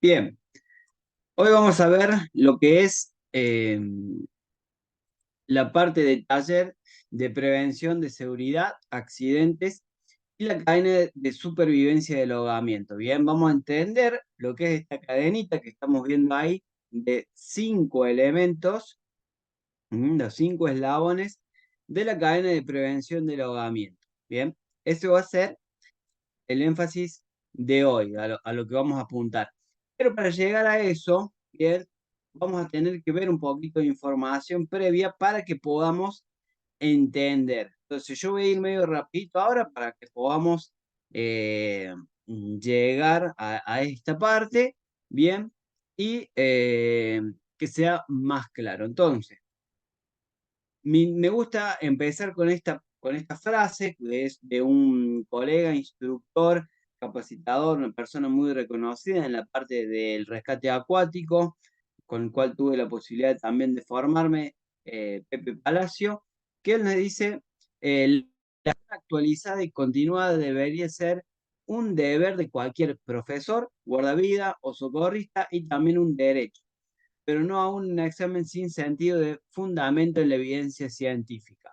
Bien, hoy vamos a ver lo que es la parte del taller de prevención de seguridad, accidentes y la cadena de supervivencia del ahogamiento. Bien, vamos a entender lo que es esta cadenita que estamos viendo ahí de 5 elementos, los 5 eslabones de la cadena de prevención del ahogamiento. Bien, eso va a ser el énfasis de hoy, a lo que vamos a apuntar. Pero para llegar a eso, bien, vamos a tener que ver un poquito de información previa para que podamos entender. Entonces yo voy a ir medio rapidito ahora para que podamos llegar a esta parte, bien, y que sea más claro. Entonces, me gusta empezar con esta frase, que es de un colega, instructor, capacitador, una persona muy reconocida en la parte del rescate acuático, con el cual tuve la posibilidad también de formarme, Pepe Palacio, que él nos dice, la actualizada y continuada debería ser un deber de cualquier profesor, guardavida o socorrista y también un derecho, pero no a un examen sin sentido de fundamento en la evidencia científica.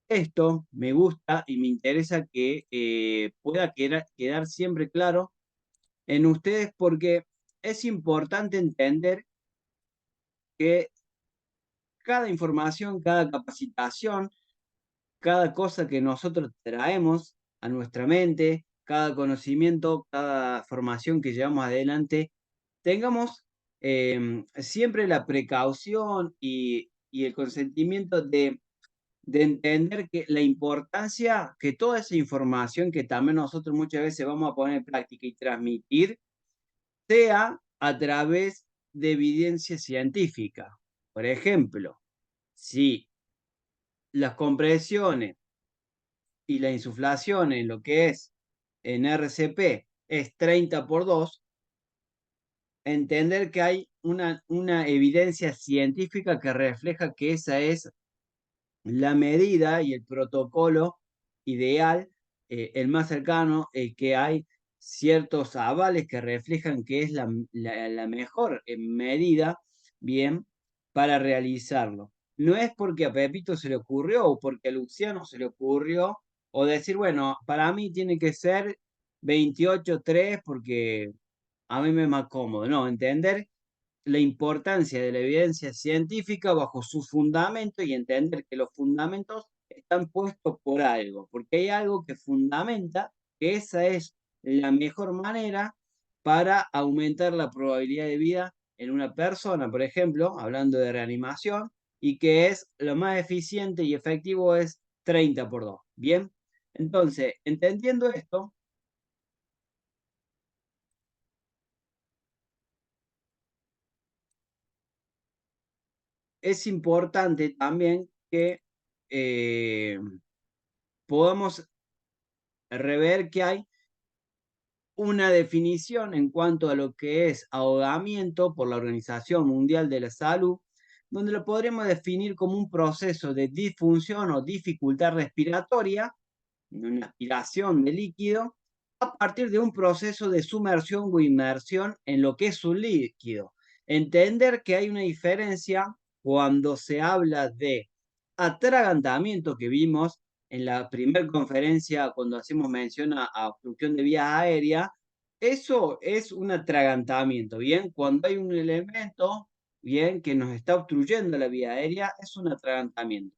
Esto me gusta y me interesa que pueda quedar siempre claro en ustedes, porque es importante entender que cada información, cada capacitación, cada cosa que nosotros traemos a nuestra mente, cada conocimiento, cada formación que llevamos adelante, tengamos siempre la precaución y el consentimiento de entender que la importancia que toda esa información que también nosotros muchas veces vamos a poner en práctica y transmitir, sea a través de evidencia científica. Por ejemplo, si las compresiones y la insuflación en lo que es en RCP es 30 por 2, entender que hay una evidencia científica que refleja que esa es la medida y el protocolo ideal, el más cercano, el que hay ciertos avales que reflejan que es la mejor medida, bien, para realizarlo. No es porque a Pepito se le ocurrió o porque a Luciano se le ocurrió, o decir, bueno, para mí tiene que ser 28,3 porque a mí me es más cómodo. No, entender la importancia de la evidencia científica bajo su fundamento y entender que los fundamentos están puestos por algo, porque hay algo que fundamenta que esa es la mejor manera para aumentar la probabilidad de vida en una persona, por ejemplo, hablando de reanimación, y que es lo más eficiente y efectivo es 30 por 2. Bien, entonces, entendiendo esto, es importante también que eh, podamos rever que hay una definición en cuanto a lo que es ahogamiento por la Organización Mundial de la Salud, donde lo podremos definir como un proceso de disfunción o dificultad respiratoria, una aspiración de líquido, a partir de un proceso de sumersión o inmersión en lo que es un líquido. Entender que hay una diferencia cuando se habla de atragantamiento, que vimos en la primera conferencia cuando hacemos mención a obstrucción de vías aéreas. Eso es un atragantamiento, ¿bien? Cuando hay un elemento, ¿bien?, que nos está obstruyendo la vía aérea, es un atragantamiento.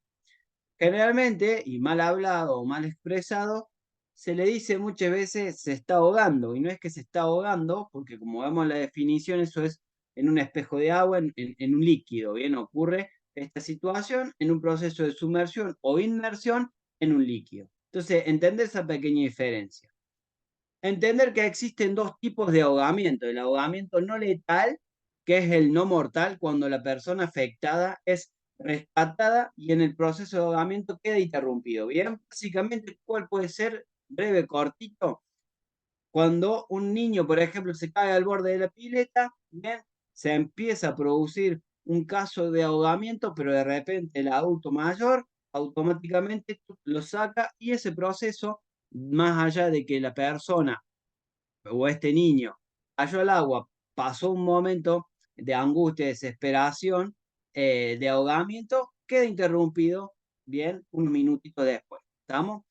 Generalmente, y mal hablado o mal expresado, se le dice muchas veces se está ahogando, y no es que se está ahogando, porque como vemos la definición, eso es en un espejo de agua, en un líquido, bien, ocurre esta situación en un proceso de sumersión o inmersión en un líquido. Entonces, entender esa pequeña diferencia. Entender que existen dos tipos de ahogamiento: el ahogamiento no letal, que es el no mortal, cuando la persona afectada es rescatada y en el proceso de ahogamiento queda interrumpido. Bien, básicamente, ¿cuál puede ser? Breve, cortito. Cuando un niño, por ejemplo, se cae al borde de la pileta, bien, se empieza a producir un caso de ahogamiento, pero de repente el adulto mayor automáticamente lo saca, y ese proceso, más allá de que la persona o este niño cayó al agua pasó un momento de angustia, desesperación, de ahogamiento, queda interrumpido, bien, unos minutitos después. ¿Estamos?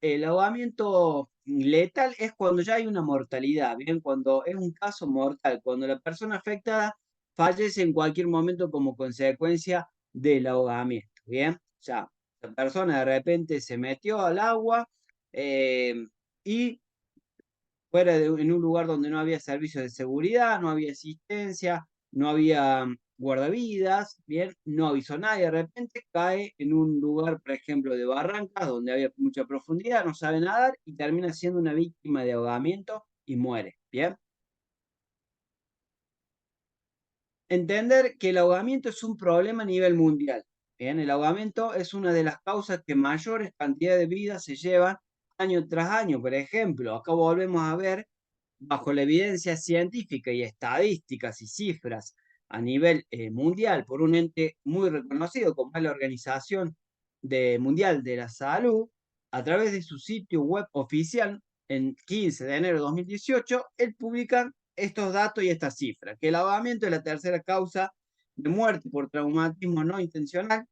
El ahogamiento letal es cuando ya hay una mortalidad, bien, cuando es un caso mortal, cuando la persona afectada fallece en cualquier momento como consecuencia del ahogamiento, bien. O sea, la persona de repente se metió al agua eh, y en un lugar donde no había servicios de seguridad, no había asistencia, no había guardavidas, bien, no avisó nadie, de repente cae en un lugar, por ejemplo, de barrancas, donde había mucha profundidad, no sabe nadar y termina siendo una víctima de ahogamiento y muere, bien. Entender que el ahogamiento es un problema a nivel mundial. Bien, el ahogamiento es una de las causas que mayores cantidades de vidas se llevan año tras año. Por ejemplo, acá volvemos a ver, bajo la evidencia científica y estadísticas y cifras a nivel mundial por un ente muy reconocido como es la Organización Mundial de la Salud, a través de su sitio web oficial, en 15 de enero de 2018, él publica estos datos y estas cifras, que el ahogamiento es la tercera causa de muerte por traumatismo no intencional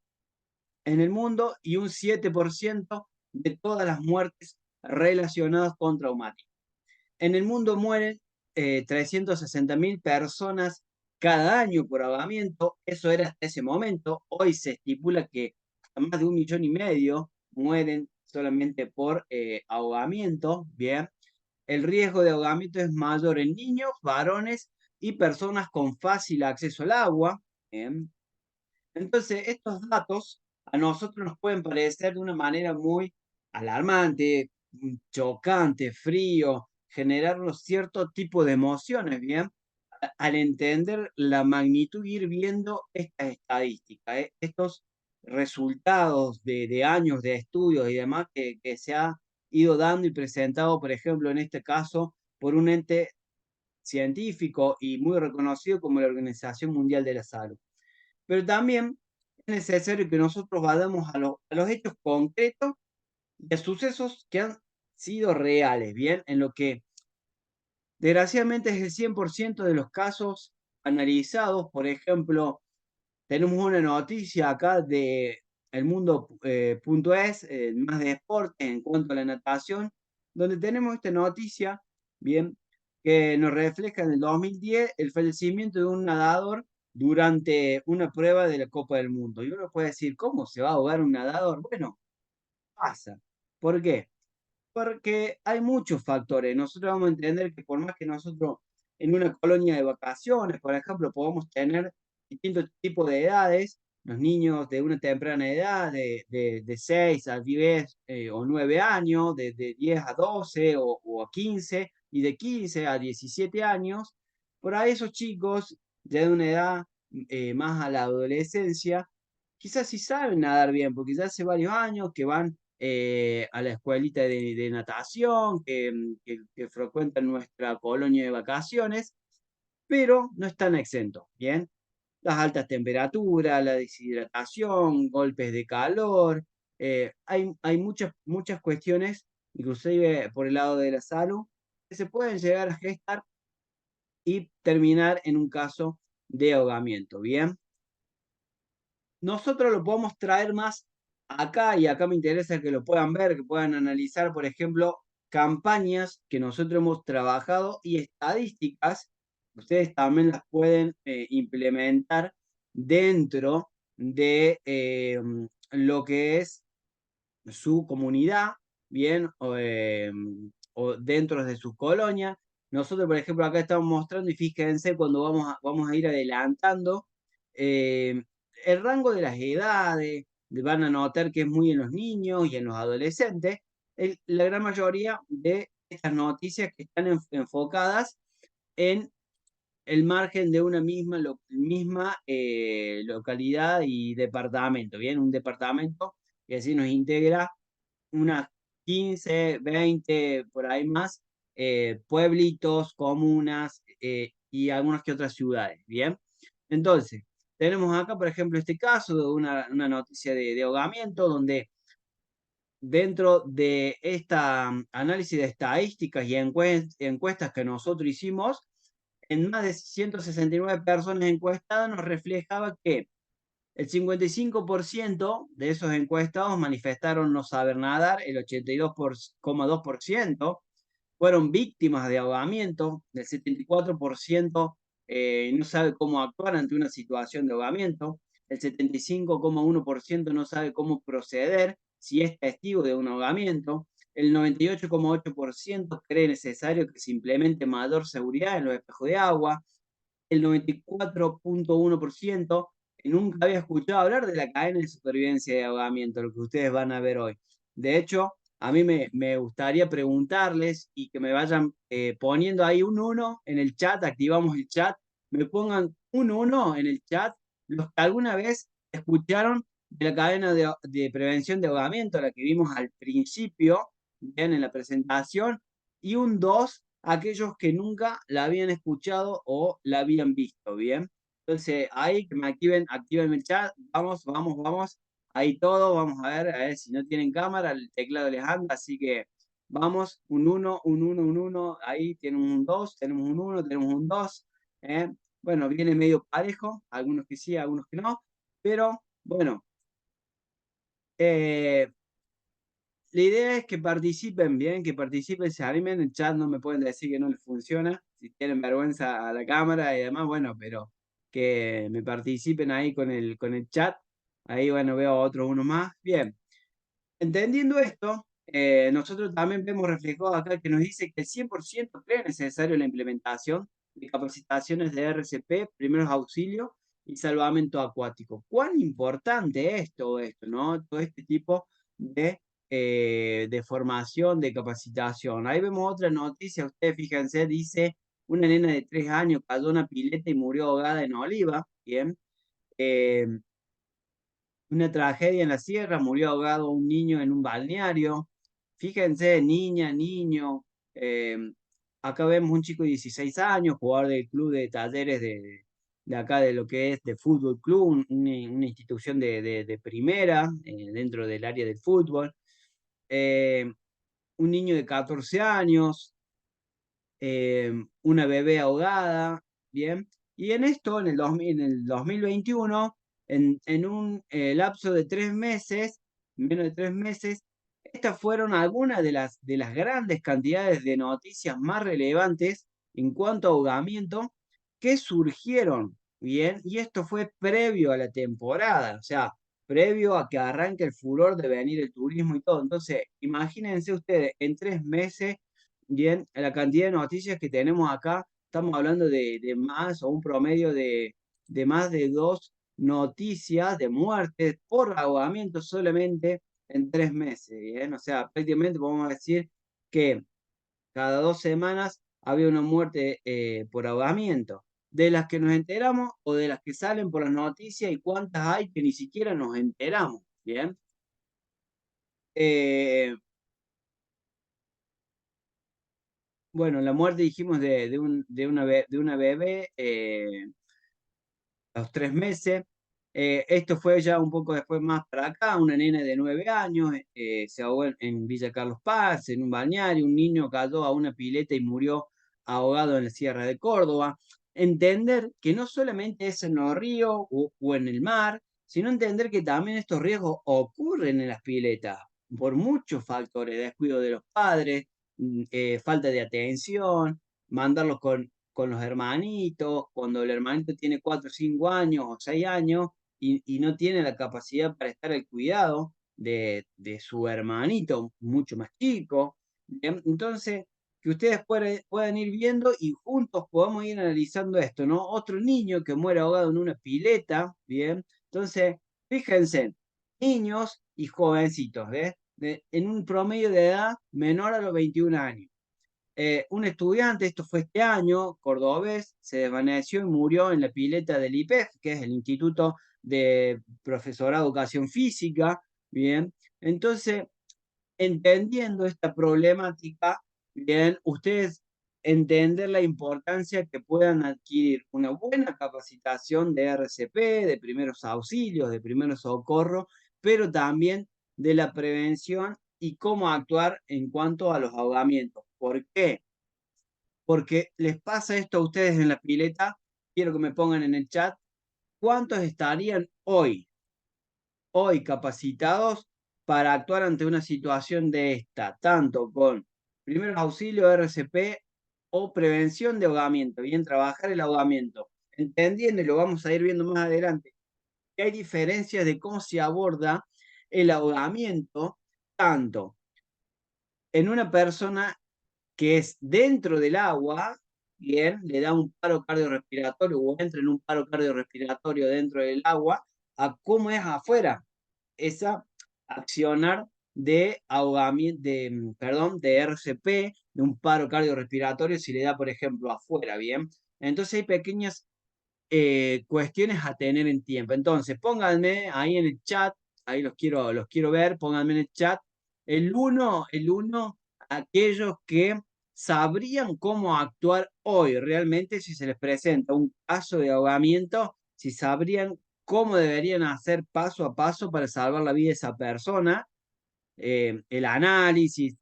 en el mundo y un 7% de todas las muertes relacionadas con traumatismo. En el mundo mueren 360.000 personas cada año por ahogamiento. Eso era hasta ese momento. Hoy se estipula que más de 1,5 millones mueren solamente por ahogamiento. Bien. El riesgo de ahogamiento es mayor en niños, varones y personas con fácil acceso al agua. Bien. Entonces, estos datos a nosotros nos pueden parecer de una manera muy alarmante, chocante, frío, generarnos cierto tipo de emociones, ¿bien? Al entender la magnitud, ir viendo esta estadística, estos resultados de años de estudios y demás que se ha ido dando y presentado, por ejemplo, en este caso, por un ente científico y muy reconocido como la Organización Mundial de la Salud. Pero también es necesario que nosotros vayamos a los hechos concretos de sucesos que han sido reales, ¿bien? En lo que desgraciadamente es el 100% de los casos analizados. Por ejemplo, tenemos una noticia acá de El Mundo punto es, más de deporte en cuanto a la natación, donde tenemos esta noticia, bien, que nos refleja en el 2010 el fallecimiento de un nadador durante una prueba de la Copa del Mundo. Y uno puede decir, ¿cómo se va a ahogar un nadador? Bueno, pasa. ¿Por qué? Porque hay muchos factores. Nosotros vamos a entender que por más que nosotros en una colonia de vacaciones, por ejemplo, podamos tener distintos tipos de edades, los niños de una temprana edad, de 6 a 10 o 9 años, de 10 a 12 o a 15, y de 15 a 17 años, por ahí esos chicos ya de una edad más a la adolescencia, quizás sí saben nadar bien, porque ya hace varios años que van a la escuelita de natación, que frecuentan nuestra colonia de vacaciones, pero no están exentos, ¿bien? Las altas temperaturas, la deshidratación, golpes de calor, hay muchas cuestiones, inclusive por el lado de la salud, que se pueden llegar a gestar y terminar en un caso de ahogamiento, ¿bien? Nosotros lo podemos traer más acá, y acá me interesa que lo puedan ver, que puedan analizar, por ejemplo, campañas que nosotros hemos trabajado y estadísticas, ustedes también las pueden implementar dentro de lo que es su comunidad, bien, o dentro de su colonia. Nosotros, por ejemplo, acá estamos mostrando, y fíjense cuando vamos a ir adelantando, eh, el rango de las edades, van a notar que es muy en los niños y en los adolescentes. La gran mayoría de estas noticias que están enfocadas en el margen de una misma localidad y departamento, bien, un departamento que así nos integra unas 15, 20, por ahí más, pueblitos, comunas y algunas que otras ciudades, ¿bien? Entonces, tenemos acá, por ejemplo, este caso de una noticia de ahogamiento, donde dentro de esta análisis de estadísticas y encuestas que nosotros hicimos, en más de 169 personas encuestadas nos reflejaba que el 55% de esos encuestados manifestaron no saber nadar, el 82,2% fueron víctimas de ahogamiento, el 74% no sabe cómo actuar ante una situación de ahogamiento, el 75,1% no sabe cómo proceder si es testigo de un ahogamiento, el 98,8% cree necesario que se implemente mayor seguridad en los espejos de agua, el 94,1% nunca había escuchado hablar de la cadena de supervivencia de ahogamiento, lo que ustedes van a ver hoy. De hecho, a mí me gustaría preguntarles y que me vayan poniendo ahí un 1 en el chat, activamos el chat, me pongan un 1 en el chat, los que alguna vez escucharon de la cadena de prevención de ahogamiento, la que vimos al principio, bien, en la presentación, y un 2 aquellos que nunca la habían escuchado o la habían visto, ¿bien? Entonces, ahí que me activen el chat, vamos, vamos, vamos, ahí todo, vamos a ver si no tienen cámara, el teclado les anda, así que vamos, un 1, un 1, un 1, ahí tenemos un 2, tenemos un 1, tenemos un 2, ¿eh? Bueno, viene medio parejo, algunos que sí, algunos que no, pero bueno, eh, la idea es que participen bien, que participen, se animen. En el chat no me pueden decir que no les funciona, si tienen vergüenza a la cámara y demás, bueno, pero que me participen ahí con el chat. Ahí, bueno, veo otros uno más. Bien, entendiendo esto, nosotros también vemos reflejado acá que nos dice que el 100% cree necesario la implementación de capacitaciones de RCP, primeros auxilios y salvamento acuático. ¿Cuán importante es todo esto, no? Todo este tipo de formación, de capacitación. Ahí vemos otra noticia, ustedes fíjense, dice, una nena de 3 años cayó en una pileta y murió ahogada en Oliva, ¿bien? Eh, una tragedia en la sierra, murió ahogado un niño en un balneario. Fíjense, niña, niño. eh, Acá vemos un chico de 16 años, jugador del club de talleres de acá de lo que es de fútbol club, una institución de primera dentro del área del fútbol. Eh, un niño de 14 años, una bebé ahogada, ¿bien? Y en esto, en el 2021, en un lapso de 3 meses, menos de 3 meses, estas fueron algunas de las grandes cantidades de noticias más relevantes en cuanto a ahogamiento que surgieron, ¿bien? Y esto fue previo a la temporada, o sea, previo a que arranque el furor de venir el turismo y todo. Entonces, imagínense ustedes, en 3 meses. Bien, la cantidad de noticias que tenemos acá, estamos hablando de más o un promedio de más de 2 noticias de muertes por ahogamiento solamente en 3 meses, ¿bien? O sea, prácticamente podemos decir que cada 2 semanas había una muerte por ahogamiento, de las que nos enteramos o de las que salen por las noticias y cuántas hay que ni siquiera nos enteramos, ¿bien? Eh, bueno, la muerte dijimos de una bebé a los 3 meses. Esto fue ya un poco después más para acá, una nena de 9 años se ahogó en Villa Carlos Paz, en un balneario, un niño cayó a una pileta y murió ahogado en la Sierra de Córdoba. Entender que no solamente es en los ríos o en el mar, sino entender que también estos riesgos ocurren en las piletas por muchos factores, descuido de los padres, falta de atención, mandarlos con los hermanitos, cuando el hermanito tiene 4 o 5 años o 6 años y no tiene la capacidad para estar al cuidado de su hermanito mucho más chico. Bien, entonces, que ustedes puedan ir viendo y juntos podamos ir analizando esto, ¿no? Otro niño que muere ahogado en una pileta, ¿bien? Entonces, fíjense, niños y jovencitos, ¿ves? En un promedio de edad menor a los 21 años. Un estudiante, esto fue este año, cordobés, se desvaneció y murió en la pileta del IPEF, que es el Instituto de Profesorado de Educación Física. Bien, entonces, entendiendo esta problemática, bien, ustedes entender la importancia que puedan adquirir una buena capacitación de RCP, de primeros auxilios, de primeros socorros, pero también de la prevención y cómo actuar en cuanto a los ahogamientos. ¿Por qué? porque les pasa esto a ustedes en la pileta. Quiero que me pongan en el chat cuántos estarían hoy capacitados para actuar ante una situación de esta, tanto con primeros auxilios, RCP o prevención de ahogamiento. Bien, trabajar el ahogamiento. Entendiendo, y lo vamos a ir viendo más adelante, que hay diferencias de cómo se aborda el ahogamiento, tanto en una persona que es dentro del agua, bien, le da un paro cardiorrespiratorio o entra en un paro cardiorrespiratorio dentro del agua, a cómo es afuera esa accionar de ahogamiento, perdón, de RCP, de un paro cardiorrespiratorio, si le da, por ejemplo, afuera, ¿bien? Entonces hay pequeñas cuestiones a tener en tiempo. Entonces, pónganme ahí en el chat, ahí los quiero ver, pónganme en el chat, el uno, aquellos que sabrían cómo actuar hoy realmente si se les presenta un caso de ahogamiento, si sabrían cómo deberían hacer paso a paso para salvar la vida de esa persona, el análisis,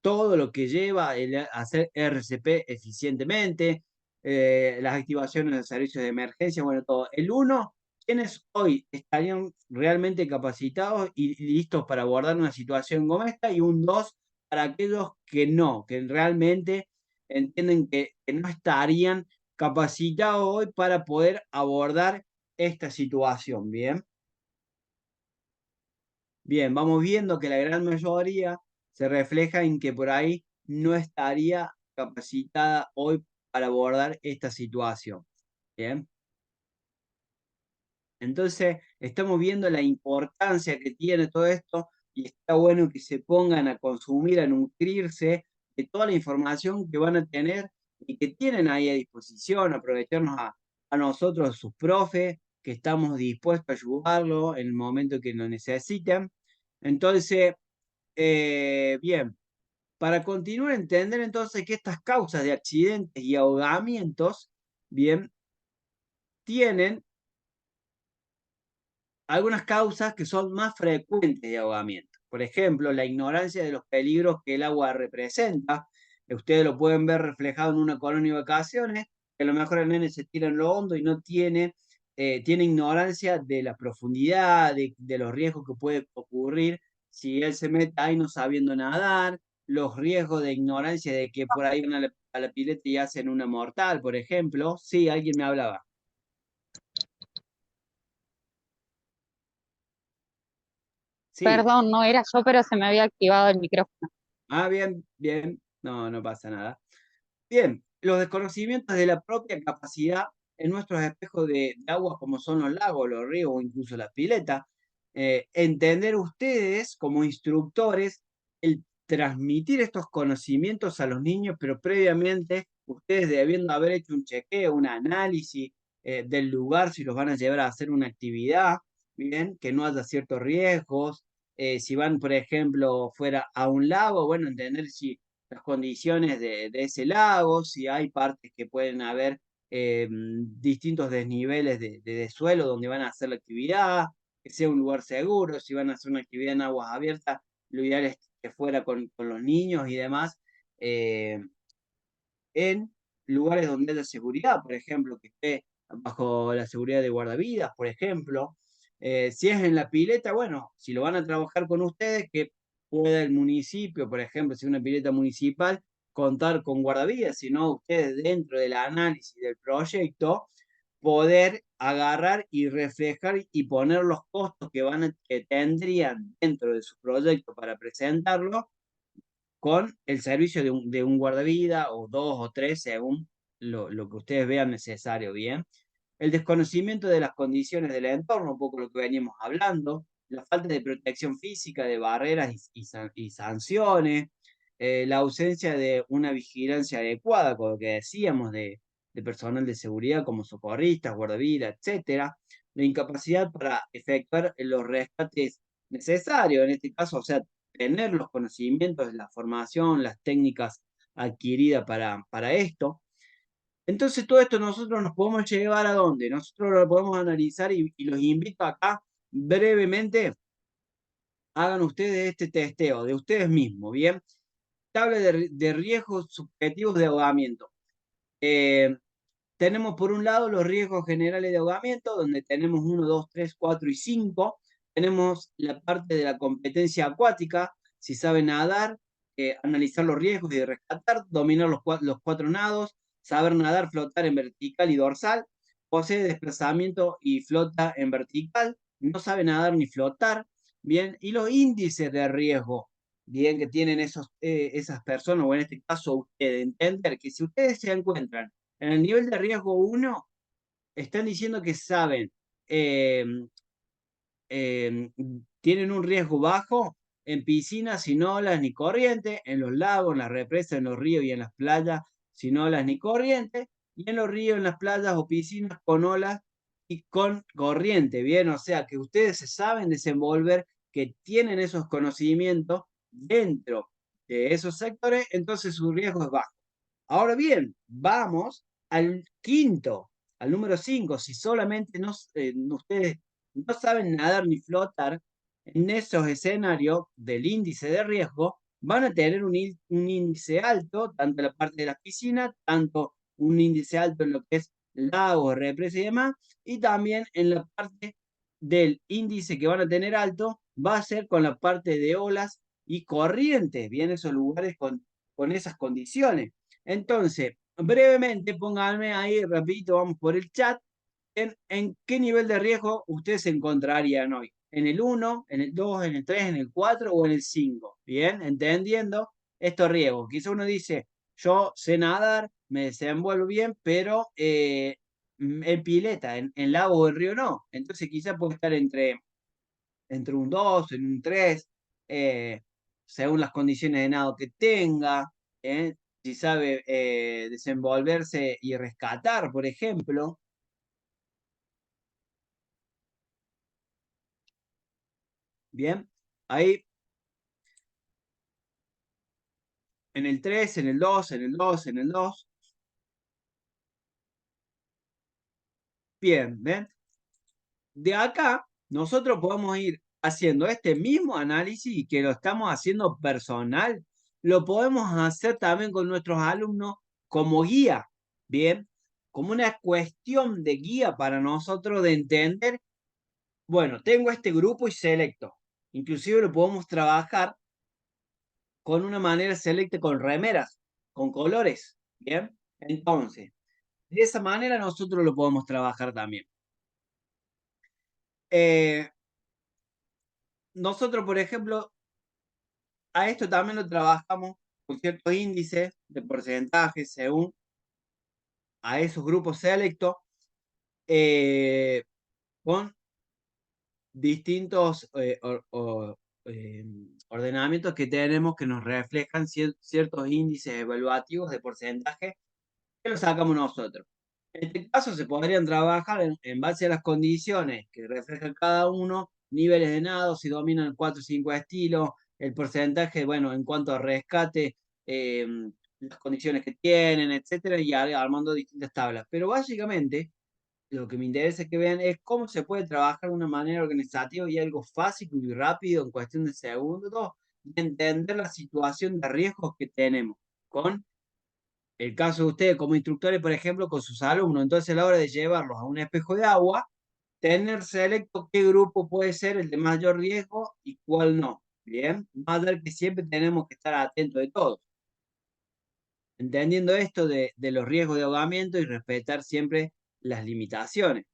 todo lo que lleva el hacer RCP eficientemente, las activaciones de servicios de emergencia, bueno, todo. El uno, ¿quiénes hoy estarían realmente capacitados y listos para abordar una situación como esta? Y un dos, para aquellos que no, que realmente entienden que no estarían capacitados hoy para poder abordar esta situación, ¿bien? Bien, vamos viendo que la gran mayoría se refleja en que por ahí no estaría capacitada hoy para abordar esta situación. Bien, entonces estamos viendo la importancia que tiene todo esto y está bueno que se pongan a consumir, a nutrirse de toda la información que van a tener y que tienen ahí a disposición, aprovecharnos a nosotros, sus profes, que estamos dispuestos a ayudarlo en el momento que lo necesiten. Entonces, bien, para continuar a entender entonces que estas causas de accidentes y ahogamientos, bien, tienen algunas causas que son más frecuentes de ahogamiento. Por ejemplo, la ignorancia de los peligros que el agua representa. Ustedes lo pueden ver reflejado en una colonia de vacaciones, que a lo mejor el nene se tira en lo hondo y no tiene ignorancia de la profundidad, de los riesgos que puede ocurrir si él se mete ahí no sabiendo nadar, los riesgos de ignorancia de que por ahí van a la pileta y hacen una mortal, por ejemplo. Sí, alguien me hablaba. Sí. Perdón, no era yo, pero se me había activado el micrófono. Ah, bien, bien. No, no pasa nada. Bien, los desconocimientos de la propia capacidad en nuestros espejos de agua, como son los lagos, los ríos o incluso las piletas, entender ustedes como instructores el transmitir estos conocimientos a los niños, pero previamente ustedes debiendo haber hecho un chequeo, un análisis del lugar, si los van a llevar a hacer una actividad, bien, que no haya ciertos riesgos, si van, por ejemplo, fuera a un lago, bueno, entender si las condiciones de ese lago, si hay partes que pueden haber distintos desniveles de suelo donde van a hacer la actividad, que sea un lugar seguro, si van a hacer una actividad en aguas abiertas, lo ideal es que fuera con los niños y demás, eh, en lugares donde haya seguridad, por ejemplo, que esté bajo la seguridad de guardavidas, por ejemplo. Si es en la pileta, bueno, si lo van a trabajar con ustedes, que pueda el municipio, por ejemplo, si es una pileta municipal, contar con guardavidas, sino ustedes dentro del análisis del proyecto, poder agarrar y reflejar y poner los costos que tendrían dentro de su proyecto para presentarlo con el servicio de un guardavida o dos o tres según lo que ustedes vean necesario, ¿bien? El desconocimiento de las condiciones del entorno, un poco lo que veníamos hablando, la falta de protección física, de barreras y sanciones, la ausencia de una vigilancia adecuada, con lo que decíamos de personal de seguridad como socorristas, guardavidas, etcétera, la incapacidad para efectuar los rescates necesarios, en este caso, o sea, tener los conocimientos, la formación, las técnicas adquiridas para esto. Entonces, todo esto nosotros nos podemos llevar a dónde? Nosotros lo podemos analizar y los invito acá brevemente, hagan ustedes este testeo de ustedes mismos, ¿bien? tabla de riesgos subjetivos de ahogamiento. Tenemos por un lado los riesgos generales de ahogamiento, donde tenemos 1, 2, 3, 4 y 5. Tenemos la parte de la competencia acuática, si sabe nadar, analizar los riesgos y rescatar, dominar los 4 nados, saber nadar, flotar en vertical y dorsal, posee desplazamiento y flota en vertical, no sabe nadar ni flotar, bien, y los índices de riesgo, bien, que tienen esas personas, o en este caso ustedes, entender que si ustedes se encuentran en el nivel de riesgo 1, están diciendo que saben, eh, tienen un riesgo bajo en piscinas sin olas ni corriente, en los lagos, en las represas, en los ríos y en las playas sin olas ni corriente, y en los ríos, en las playas o piscinas con olas y con corriente, ¿bien? O sea, que ustedes se saben desenvolver, que tienen esos conocimientos dentro de esos sectores, entonces su riesgo es bajo. Ahora bien, vamos al quinto, al número 5. Si solamente ustedes no saben nadar ni flotar, en esos escenarios del índice de riesgo, van a tener un índice alto, tanto en la parte de la piscina, tanto un índice alto en lo que es lagos, represas y demás, y también en la parte del índice que van a tener alto, va a ser con la parte de olas y corrientes, bien, esos lugares con esas condiciones. Entonces, brevemente, pónganme ahí, rapidito, vamos por el chat, en qué nivel de riesgo ustedes se encontrarían hoy. ¿En el 1, en el 2, en el 3, en el 4 o en el 5? Bien, entendiendo estos riesgos. Quizá uno dice, yo sé nadar, me desenvuelvo bien, pero en pileta, en lago o en río no. Entonces quizá puede estar entre un 2, en un 3, según las condiciones de nado que tenga, si sabe desenvolverse y rescatar, por ejemplo. Bien, ahí en el 3, en el 2, en el 2, en el 2. Bien, ¿ven? De acá nosotros podemos ir haciendo este mismo análisis y que lo estamos haciendo personal, lo podemos hacer también con nuestros alumnos como guía, ¿bien? Como una cuestión de guía para nosotros de entender, bueno, tengo este grupo y selecto. Inclusive lo podemos trabajar con una manera selecta con remeras, con colores, ¿bien? Entonces, de esa manera nosotros lo podemos trabajar también. Eh, Nosotros, por ejemplo, a esto también lo trabajamos con ciertos índices de porcentaje según a esos grupos selectos, eh, con distintos ordenamientos que tenemos que nos reflejan ciertos índices evaluativos de porcentaje que lo sacamos nosotros. En este caso se podrían trabajar en base a las condiciones que refleja cada uno, niveles de nado, si dominan 4 o 5 estilos, el porcentaje, bueno, en cuanto a rescate, eh, las condiciones que tienen, etcétera, y armando distintas tablas. Pero básicamente, lo que me interesa que vean es cómo se puede trabajar de una manera organizativa y algo fácil y rápido en cuestión de segundos, de entender la situación de riesgos que tenemos con el caso de ustedes como instructores, por ejemplo, con sus alumnos. Entonces, a la hora de llevarlos a un espejo de agua, tener selecto qué grupo puede ser el de mayor riesgo y cuál no. Bien, más ver que siempre tenemos que estar atentos de todo. Entendiendo esto de los riesgos de ahogamiento y respetar siempre las limitaciones.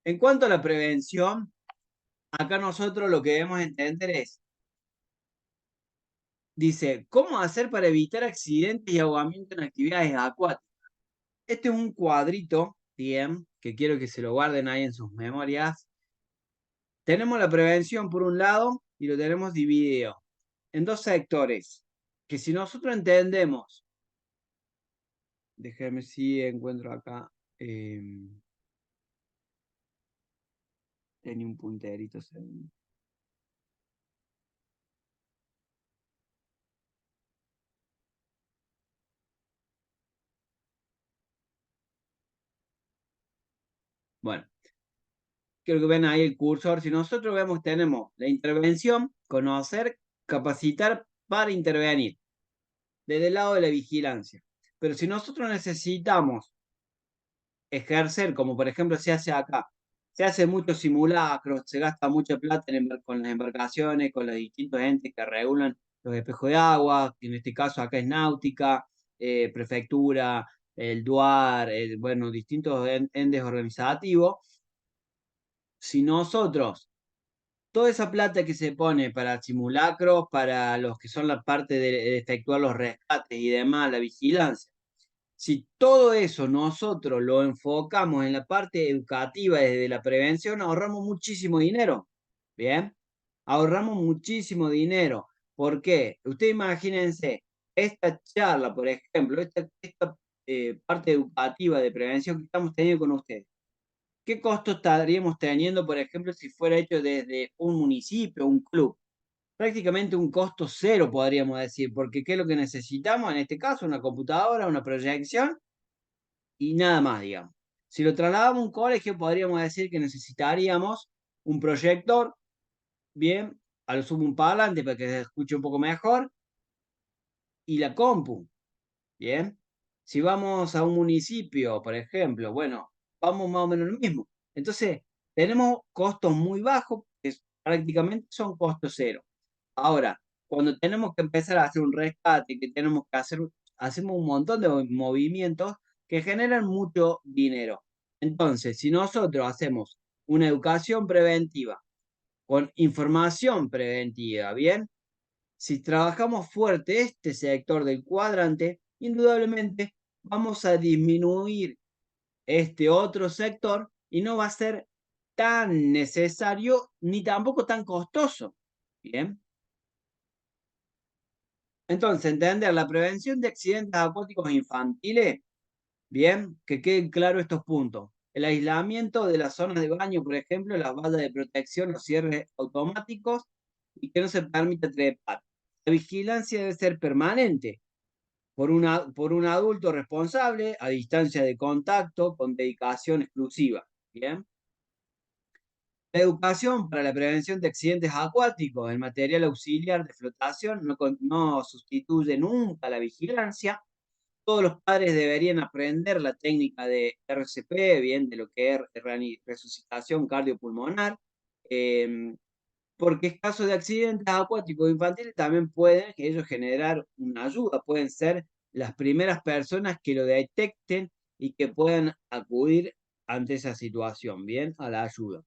En cuanto a la prevención, acá nosotros lo que debemos entender es, dice, ¿cómo hacer para evitar accidentes y ahogamiento en actividades acuáticas? Este es un cuadrito, bien, que quiero que se lo guarden ahí en sus memorias. Tenemos la prevención por un lado y lo tenemos dividido en dos sectores, que si nosotros entendemos, déjenme si encuentro acá, tenía un punterito. Bueno, quiero que vean ahí el cursor. Si nosotros vemos, tenemos la intervención, conocer capacitar para intervenir desde el lado de la vigilancia. Pero si nosotros necesitamos ejercer, como por ejemplo se hace acá, se hace muchos simulacros, se gasta mucha plata con las embarcaciones, con los distintos entes que regulan los espejos de agua, que en este caso acá es náutica, prefectura, el DUAR, bueno, distintos entes organizativos. Si nosotros, toda esa plata que se pone para simulacros, para los que son la parte de efectuar los rescates y demás, la vigilancia, si todo eso nosotros lo enfocamos en la parte educativa desde la prevención, ahorramos muchísimo dinero. Bien, ahorramos muchísimo dinero. ¿Por qué? Ustedes imagínense, esta charla, por ejemplo, esta parte educativa de prevención que estamos teniendo con ustedes, ¿qué costo estaríamos teniendo, por ejemplo, si fuera hecho desde un municipio, un club? Prácticamente un costo cero, podríamos decir, porque ¿qué es lo que necesitamos en este caso? Una computadora, una proyección y nada más, digamos. Si lo trasladamos a un colegio, podríamos decir que necesitaríamos un proyector, bien, a lo sumo un parlante para que se escuche un poco mejor, y la compu, bien. Si vamos a un municipio, por ejemplo, bueno, vamos más o menos lo mismo. Entonces, tenemos costos muy bajos, que prácticamente son costos cero. Ahora, cuando tenemos que empezar a hacer un rescate, que tenemos que hacer, hacemos un montón de movimientos que generan mucho dinero. Entonces, si nosotros hacemos una educación preventiva con información preventiva, ¿bien? Si trabajamos fuerte este sector del cuadrante, indudablemente vamos a disminuir este otro sector y no va a ser tan necesario ni tampoco tan costoso. Bien. Entonces, entender la prevención de accidentes acuáticos infantiles, bien, que queden claros estos puntos. El aislamiento de las zonas de baño, por ejemplo, las vallas de protección, los cierres automáticos y que no se permita trepar. La vigilancia debe ser permanente por un adulto responsable a distancia de contacto con dedicación exclusiva. Bien. La educación para la prevención de accidentes acuáticos, el material auxiliar de flotación no sustituye nunca la vigilancia. Todos los padres deberían aprender la técnica de RCP, bien, de lo que es resucitación cardiopulmonar, em, porque en caso de accidentes acuáticos infantiles también pueden ellos generar una ayuda, pueden ser las primeras personas que lo detecten y que puedan acudir ante esa situación, bien, a la ayuda.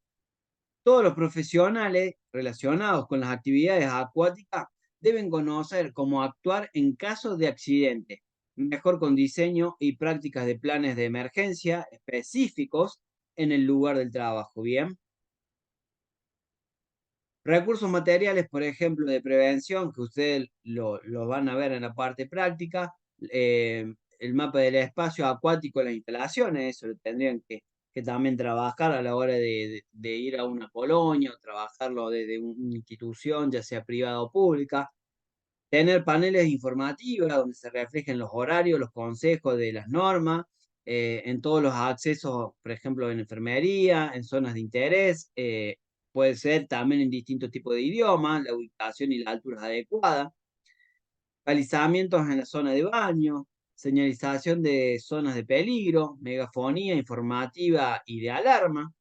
Todos los profesionales relacionados con las actividades acuáticas deben conocer cómo actuar en caso de accidente, mejor con diseño y prácticas de planes de emergencia específicos en el lugar del trabajo. Bien. Recursos materiales, por ejemplo, de prevención, que ustedes lo van a ver en la parte práctica, el mapa del espacio acuático, las instalaciones, eso lo tendrían que también trabajar a la hora de ir a una colonia o trabajarlo desde una institución, ya sea privada o pública. Tener paneles informativos donde se reflejen los horarios, los consejos de las normas, en todos los accesos, por ejemplo, en enfermería, en zonas de interés, puede ser también en distintos tipos de idiomas, la ubicación y la altura adecuada, balizamientos en la zona de baño, señalización de zonas de peligro, megafonía informativa y de alarma.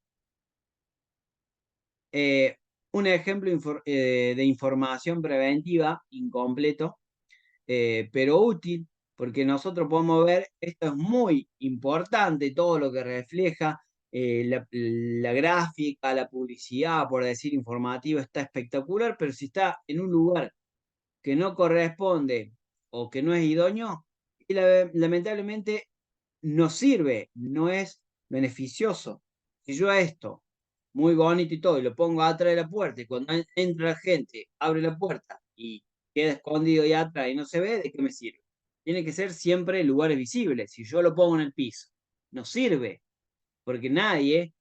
Eh, un ejemplo de información preventiva incompleto pero útil, porque nosotros podemos ver, esto es muy importante, todo lo que refleja la gráfica, la publicidad, por decir informativa, está espectacular, pero si está en un lugar que no corresponde o que no es idóneo, y lamentablemente no sirve, no es beneficioso. Si yo a esto, muy bonito y todo, y lo pongo atrás de la puerta, y cuando entra la gente, abre la puerta y queda escondido allá atrás y no se ve, ¿de qué me sirve? Tiene que ser siempre en lugares visibles. Si yo lo pongo en el piso, no sirve, porque nadie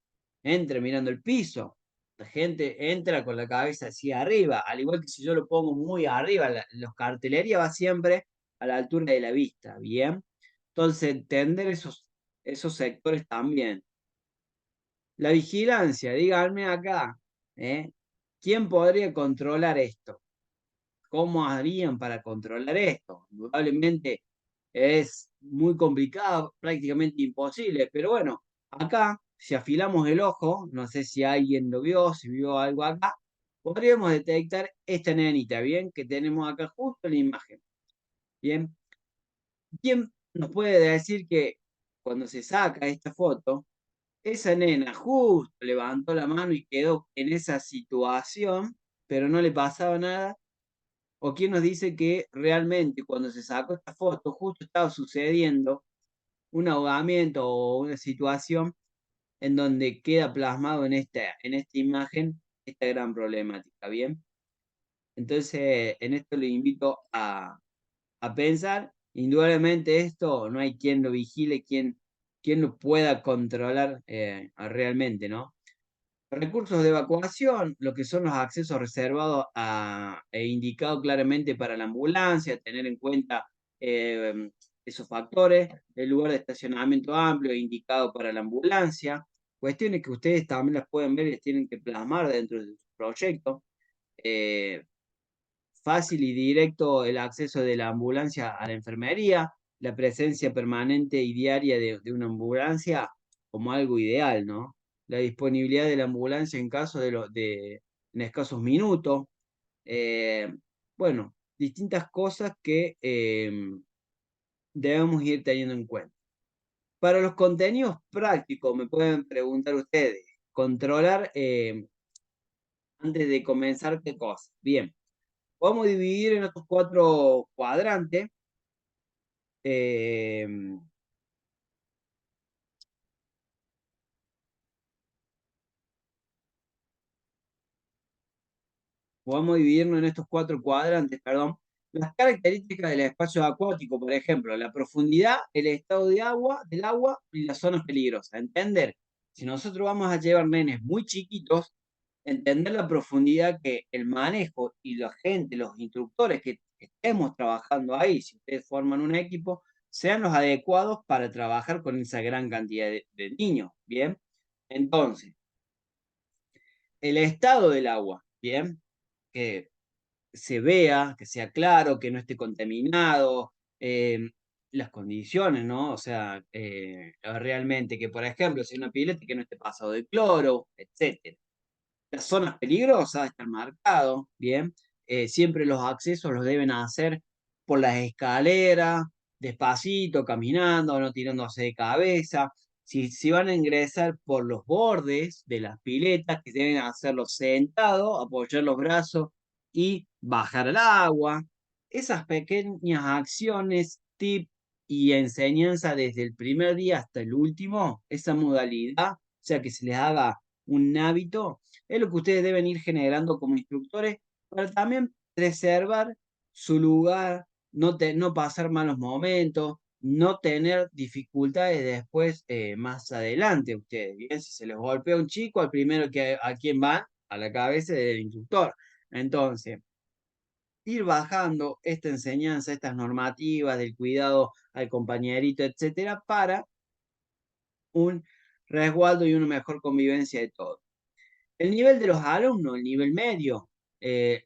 entra mirando el piso. La gente entra con la cabeza hacia arriba, al igual que si yo lo pongo muy arriba, los cartelería va siempre a la altura de la vista, ¿bien? Entonces, entender esos sectores también. La vigilancia, díganme acá, ¿eh? ¿Quién podría controlar esto? ¿cómo harían para controlar esto? Indudablemente es muy complicado, prácticamente imposible, pero bueno, acá, si afilamos el ojo, no sé si alguien lo vio, si vio algo acá, podríamos detectar esta nenita, ¿bien? Que tenemos acá justo en la imagen, ¿bien? ¿Quién nos puede decir que cuando se saca esta foto, esa nena justo levantó la mano y quedó en esa situación, pero no le pasaba nada? ¿O quién nos dice que realmente cuando se sacó esta foto justo estaba sucediendo un ahogamiento o una situación en donde queda plasmado en esta imagen esta gran problemática, ¿bien? Entonces, en esto le invito a pensar. Indudablemente esto no hay quien lo vigile, quien lo pueda controlar realmente, ¿no? Recursos de evacuación, lo que son los accesos reservados e indicados claramente para la ambulancia, tener en cuenta esos factores, el lugar de estacionamiento amplio indicado para la ambulancia, cuestiones que ustedes también las pueden ver y las tienen que plasmar dentro de su proyecto. eh, Fácil y directo el acceso de la ambulancia a la enfermería, la presencia permanente y diaria de una ambulancia como algo ideal, ¿no? La disponibilidad de la ambulancia en caso en escasos minutos. eh, bueno, distintas cosas que debemos ir teniendo en cuenta. Para los contenidos prácticos, me pueden preguntar ustedes, controlar antes de comenzar qué cosa. Bien, podemos dividir en estos 4 cuadrantes. em, Podemos dividirnos en estos 4 cuadrantes, perdón. Las características del espacio acuático, por ejemplo, la profundidad, el estado del agua y las zonas peligrosas. Entender, si nosotros vamos a llevar nenes muy chiquitos, entender la profundidad que el manejo y la gente, los instructores que estemos trabajando ahí, si ustedes forman un equipo, sean los adecuados para trabajar con esa gran cantidad de niños, ¿bien? Entonces, el estado del agua, ¿bien? Que se vea, que sea claro, que no esté contaminado, las condiciones, ¿no? O sea, realmente que, por ejemplo, si una pileta que no esté pasado de cloro, etcétera. Las zonas peligrosas están marcados, ¿bien? Siempre los accesos los deben hacer por las escaleras, despacito, caminando, no tirándose de cabeza. Si van a ingresar por los bordes de las piletas, que deben hacerlo sentado, apoyar los brazos y bajar al agua. Esas pequeñas acciones, tip y enseñanza desde el primer día hasta el último, esa modalidad, o sea, que se les haga un hábito, es lo que ustedes deben ir generando como instructores para también preservar su lugar, no pasar malos momentos, no tener dificultades después más adelante ustedes. Bien, si se les golpea un chico, al primero que a quien va, a la cabeza del instructor. Entonces, ir bajando esta enseñanza, estas normativas del cuidado al compañerito, etcétera, para un resguardo y una mejor convivencia de todos. El nivel de los alumnos, el nivel medio,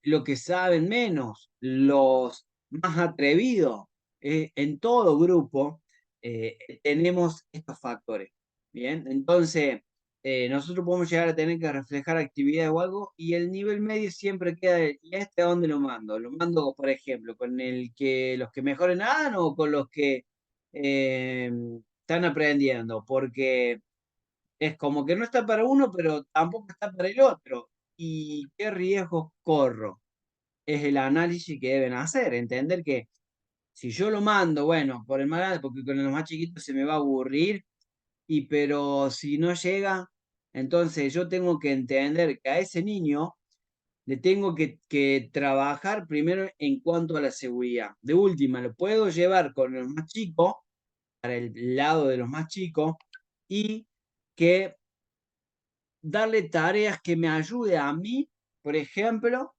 lo que saben menos, los más atrevidos, en todo grupo tenemos estos factores. Bien, entonces nosotros podemos llegar a tener que reflejar actividades o algo, y el nivel medio siempre queda, ¿y este a dónde lo mando? Lo mando, por ejemplo, con los que mejoren nadan o con los que eh, están aprendiendo, porque es como que no está para uno, pero tampoco está para el otro. ¿Y qué riesgos corro? Es el análisis que deben hacer, entender que si yo lo mando, bueno, por el más grande, porque con los más chiquitos se me va a aburrir, pero si no llega, entonces yo tengo que entender que a ese niño le tengo que trabajar primero en cuanto a la seguridad. De última, lo puedo llevar con los más chicos, para el lado de los más chicos, y que darle tareas que me ayude a mí, por ejemplo,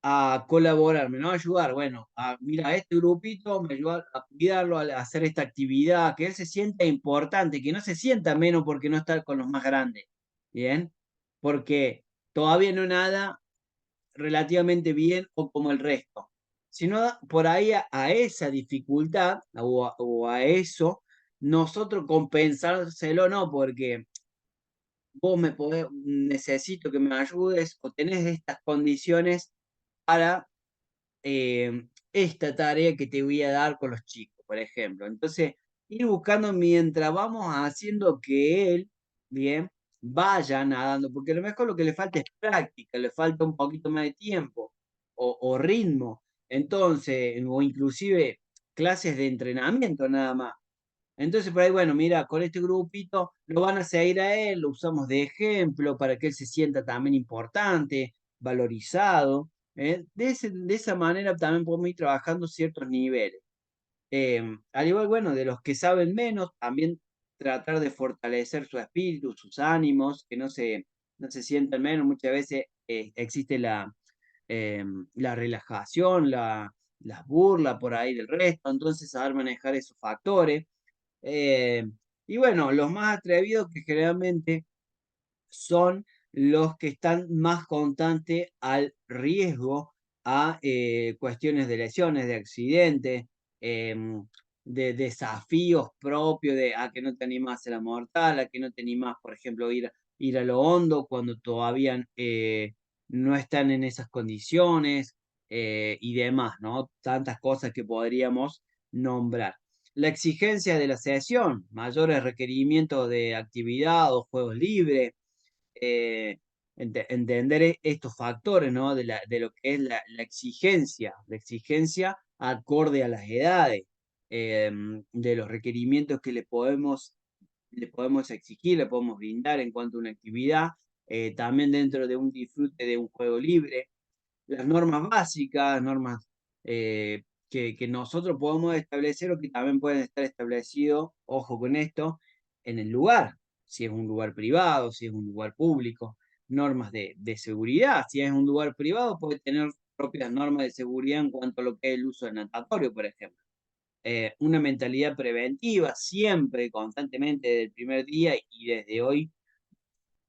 a colaborarme, ¿no? Ayudar, bueno, mira, este grupito me ayuda a cuidarlo, a hacer esta actividad, que él se sienta importante, que no se sienta menos porque no está con los más grandes, ¿bien? Porque todavía no nada, relativamente bien o como el resto, sino por ahí a esa dificultad o a eso, nosotros compensárselo, no, porque vos me podés, necesito que me ayudes o tenés estas condiciones para esta tarea que te voy a dar con los chicos, por ejemplo. Entonces, ir buscando mientras vamos haciendo que él, bien, vaya nadando, porque a lo mejor lo que le falta es práctica, le falta un poquito más de tiempo o ritmo. Entonces, o inclusive clases de entrenamiento nada más. Entonces, por ahí, bueno, mira, con este grupito lo van a seguir a él, lo usamos de ejemplo para que él se sienta también importante, valorizado. De esa manera también podemos ir trabajando ciertos niveles. Al igual, bueno, de los que saben menos, también tratar de fortalecer su espíritu, sus ánimos, que no se sientan menos. Muchas veces existe la relajación, las burlas por ahí del resto, entonces saber manejar esos factores. Eh, y bueno, los más atrevidos que generalmente son los que están más constantes al riesgo a cuestiones de lesiones, de accidentes, de desafíos propios, de a que no te animás a la mortal, a que no te animás, por ejemplo, ir a lo hondo cuando todavía no están en esas condiciones y demás, ¿no? Tantas cosas que podríamos nombrar. La exigencia de la sesión, mayores requerimientos de actividad o juegos libres, entender estos factores, ¿no? De lo que es la exigencia acorde a las edades, de los requerimientos que le podemos exigir, le podemos brindar en cuanto a una actividad, también dentro de un disfrute de un juego libre, las normas básicas, normas que nosotros podemos establecer o que también pueden estar establecidos, ojo con esto, en el lugar, si es un lugar privado, si es un lugar público, normas de seguridad, si es un lugar privado puede tener propias normas de seguridad en cuanto a lo que es el uso del natatorio, por ejemplo. Una mentalidad preventiva siempre, constantemente, desde el primer día y desde hoy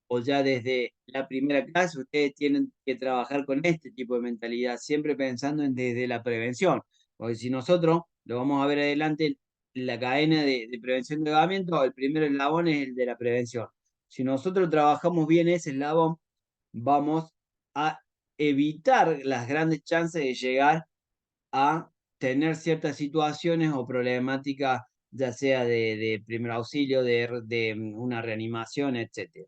o ya desde la primera clase ustedes tienen que trabajar con este tipo de mentalidad, siempre pensando en desde la prevención, porque si nosotros lo vamos a ver adelante, la cadena de prevención de ahogamiento, el primer eslabón es el de la prevención. Si nosotros trabajamos bien ese eslabón, vamos a evitar las grandes chances de llegar a tener ciertas situaciones o problemáticas, ya sea de primer auxilio, de una reanimación, etcétera.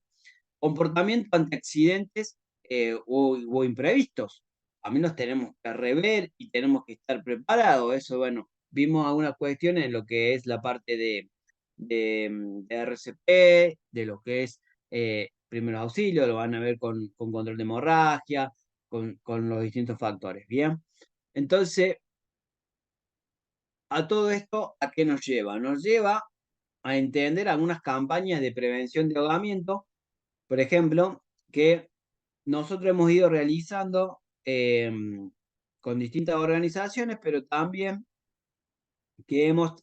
Comportamiento ante accidentes o imprevistos. También los tenemos que rever y tenemos que estar preparados. Eso, bueno, vimos algunas cuestiones en lo que es la parte de RCP, de lo que es primeros auxilios, lo van a ver con control de hemorragia, con los distintos factores. Bien, entonces, a todo esto, ¿a qué nos lleva? Nos lleva a entender algunas campañas de prevención de ahogamiento, por ejemplo, que nosotros hemos ido realizando con distintas organizaciones, pero también que hemos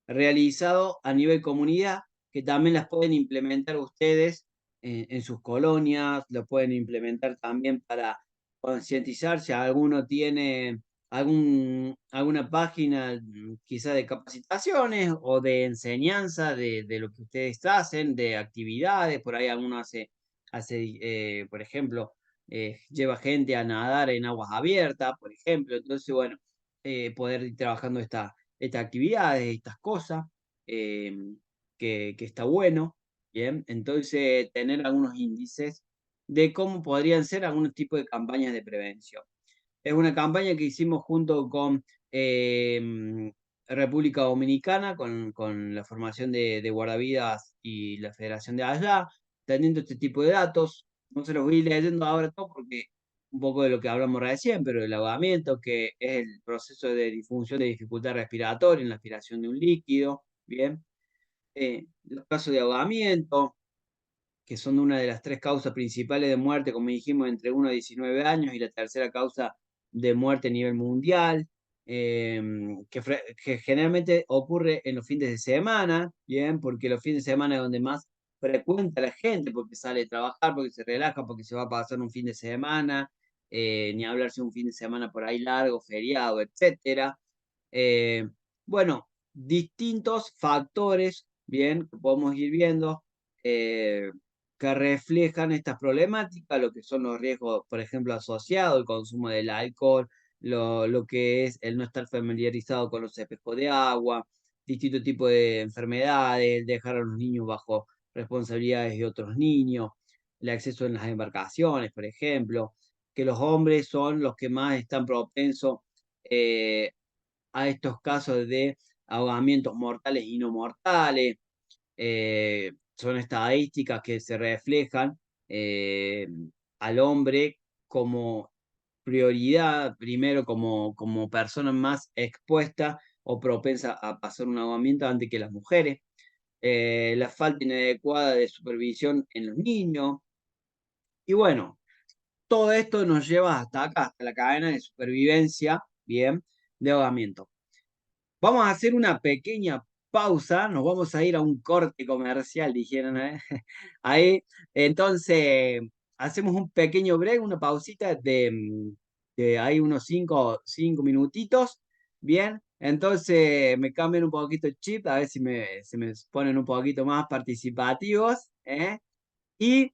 realizado a nivel comunidad, que también las pueden implementar ustedes en sus colonias, lo pueden implementar también para concientizar si alguno tiene alguna página quizá de capacitaciones o de enseñanza de lo que ustedes hacen, de actividades, por ahí alguno por ejemplo, lleva gente a nadar en aguas abiertas, por ejemplo, entonces, bueno, poder ir trabajando estas actividades, estas cosas, que está bueno, ¿bien? Entonces, tener algunos índices de cómo podrían ser algunos tipos de campañas de prevención. Es una campaña que hicimos junto con República Dominicana, con la formación de guardavidas y la Federación de allá, teniendo este tipo de datos. No se los voy a ir leyendo ahora todo porque un poco de lo que hablamos recién, pero el ahogamiento, que es el proceso de disfunción de dificultad respiratoria en la aspiración de un líquido, ¿bien? Los casos de ahogamiento, que son una de las tres causas principales de muerte, como dijimos, entre 1 y 19 años, y la tercera causa de muerte a nivel mundial, que generalmente ocurre en los fines de semana, ¿bien? Porque los fines de semana es donde más frecuenta la gente, porque sale a trabajar, porque se relaja, porque se va a pasar un fin de semana, ni hablarse un fin de semana por ahí largo, feriado, etcétera. Eh, bueno, distintos factores, bien, que podemos ir viendo, eh, que reflejan estas problemáticas, lo que son los riesgos, por ejemplo, asociados al consumo del alcohol, lo que es el no estar familiarizado con los espejos de agua, distintos tipos de enfermedades, dejar a los niños bajo responsabilidades de otros niños, el acceso en las embarcaciones, por ejemplo, que los hombres son los que más están propensos eh, a estos casos de ahogamientos mortales y no mortales. Son estadísticas que se reflejan eh, al hombre como prioridad, primero como persona más expuesta o propensa a pasar un ahogamiento antes que las mujeres. La falta inadecuada de supervisión en los niños. Y bueno, todo esto nos lleva hasta acá, hasta la cadena de supervivencia, bien, de ahogamiento. Vamos a hacer una pequeña pausa, nos vamos a ir a un corte comercial, dijeron, ¿eh? Ahí, entonces, hacemos un pequeño break, una pausita de ahí unos 5 minutitos, bien. Entonces, me cambian un poquito el chip, a ver si se me ponen un poquito más participativos, ¿eh? Y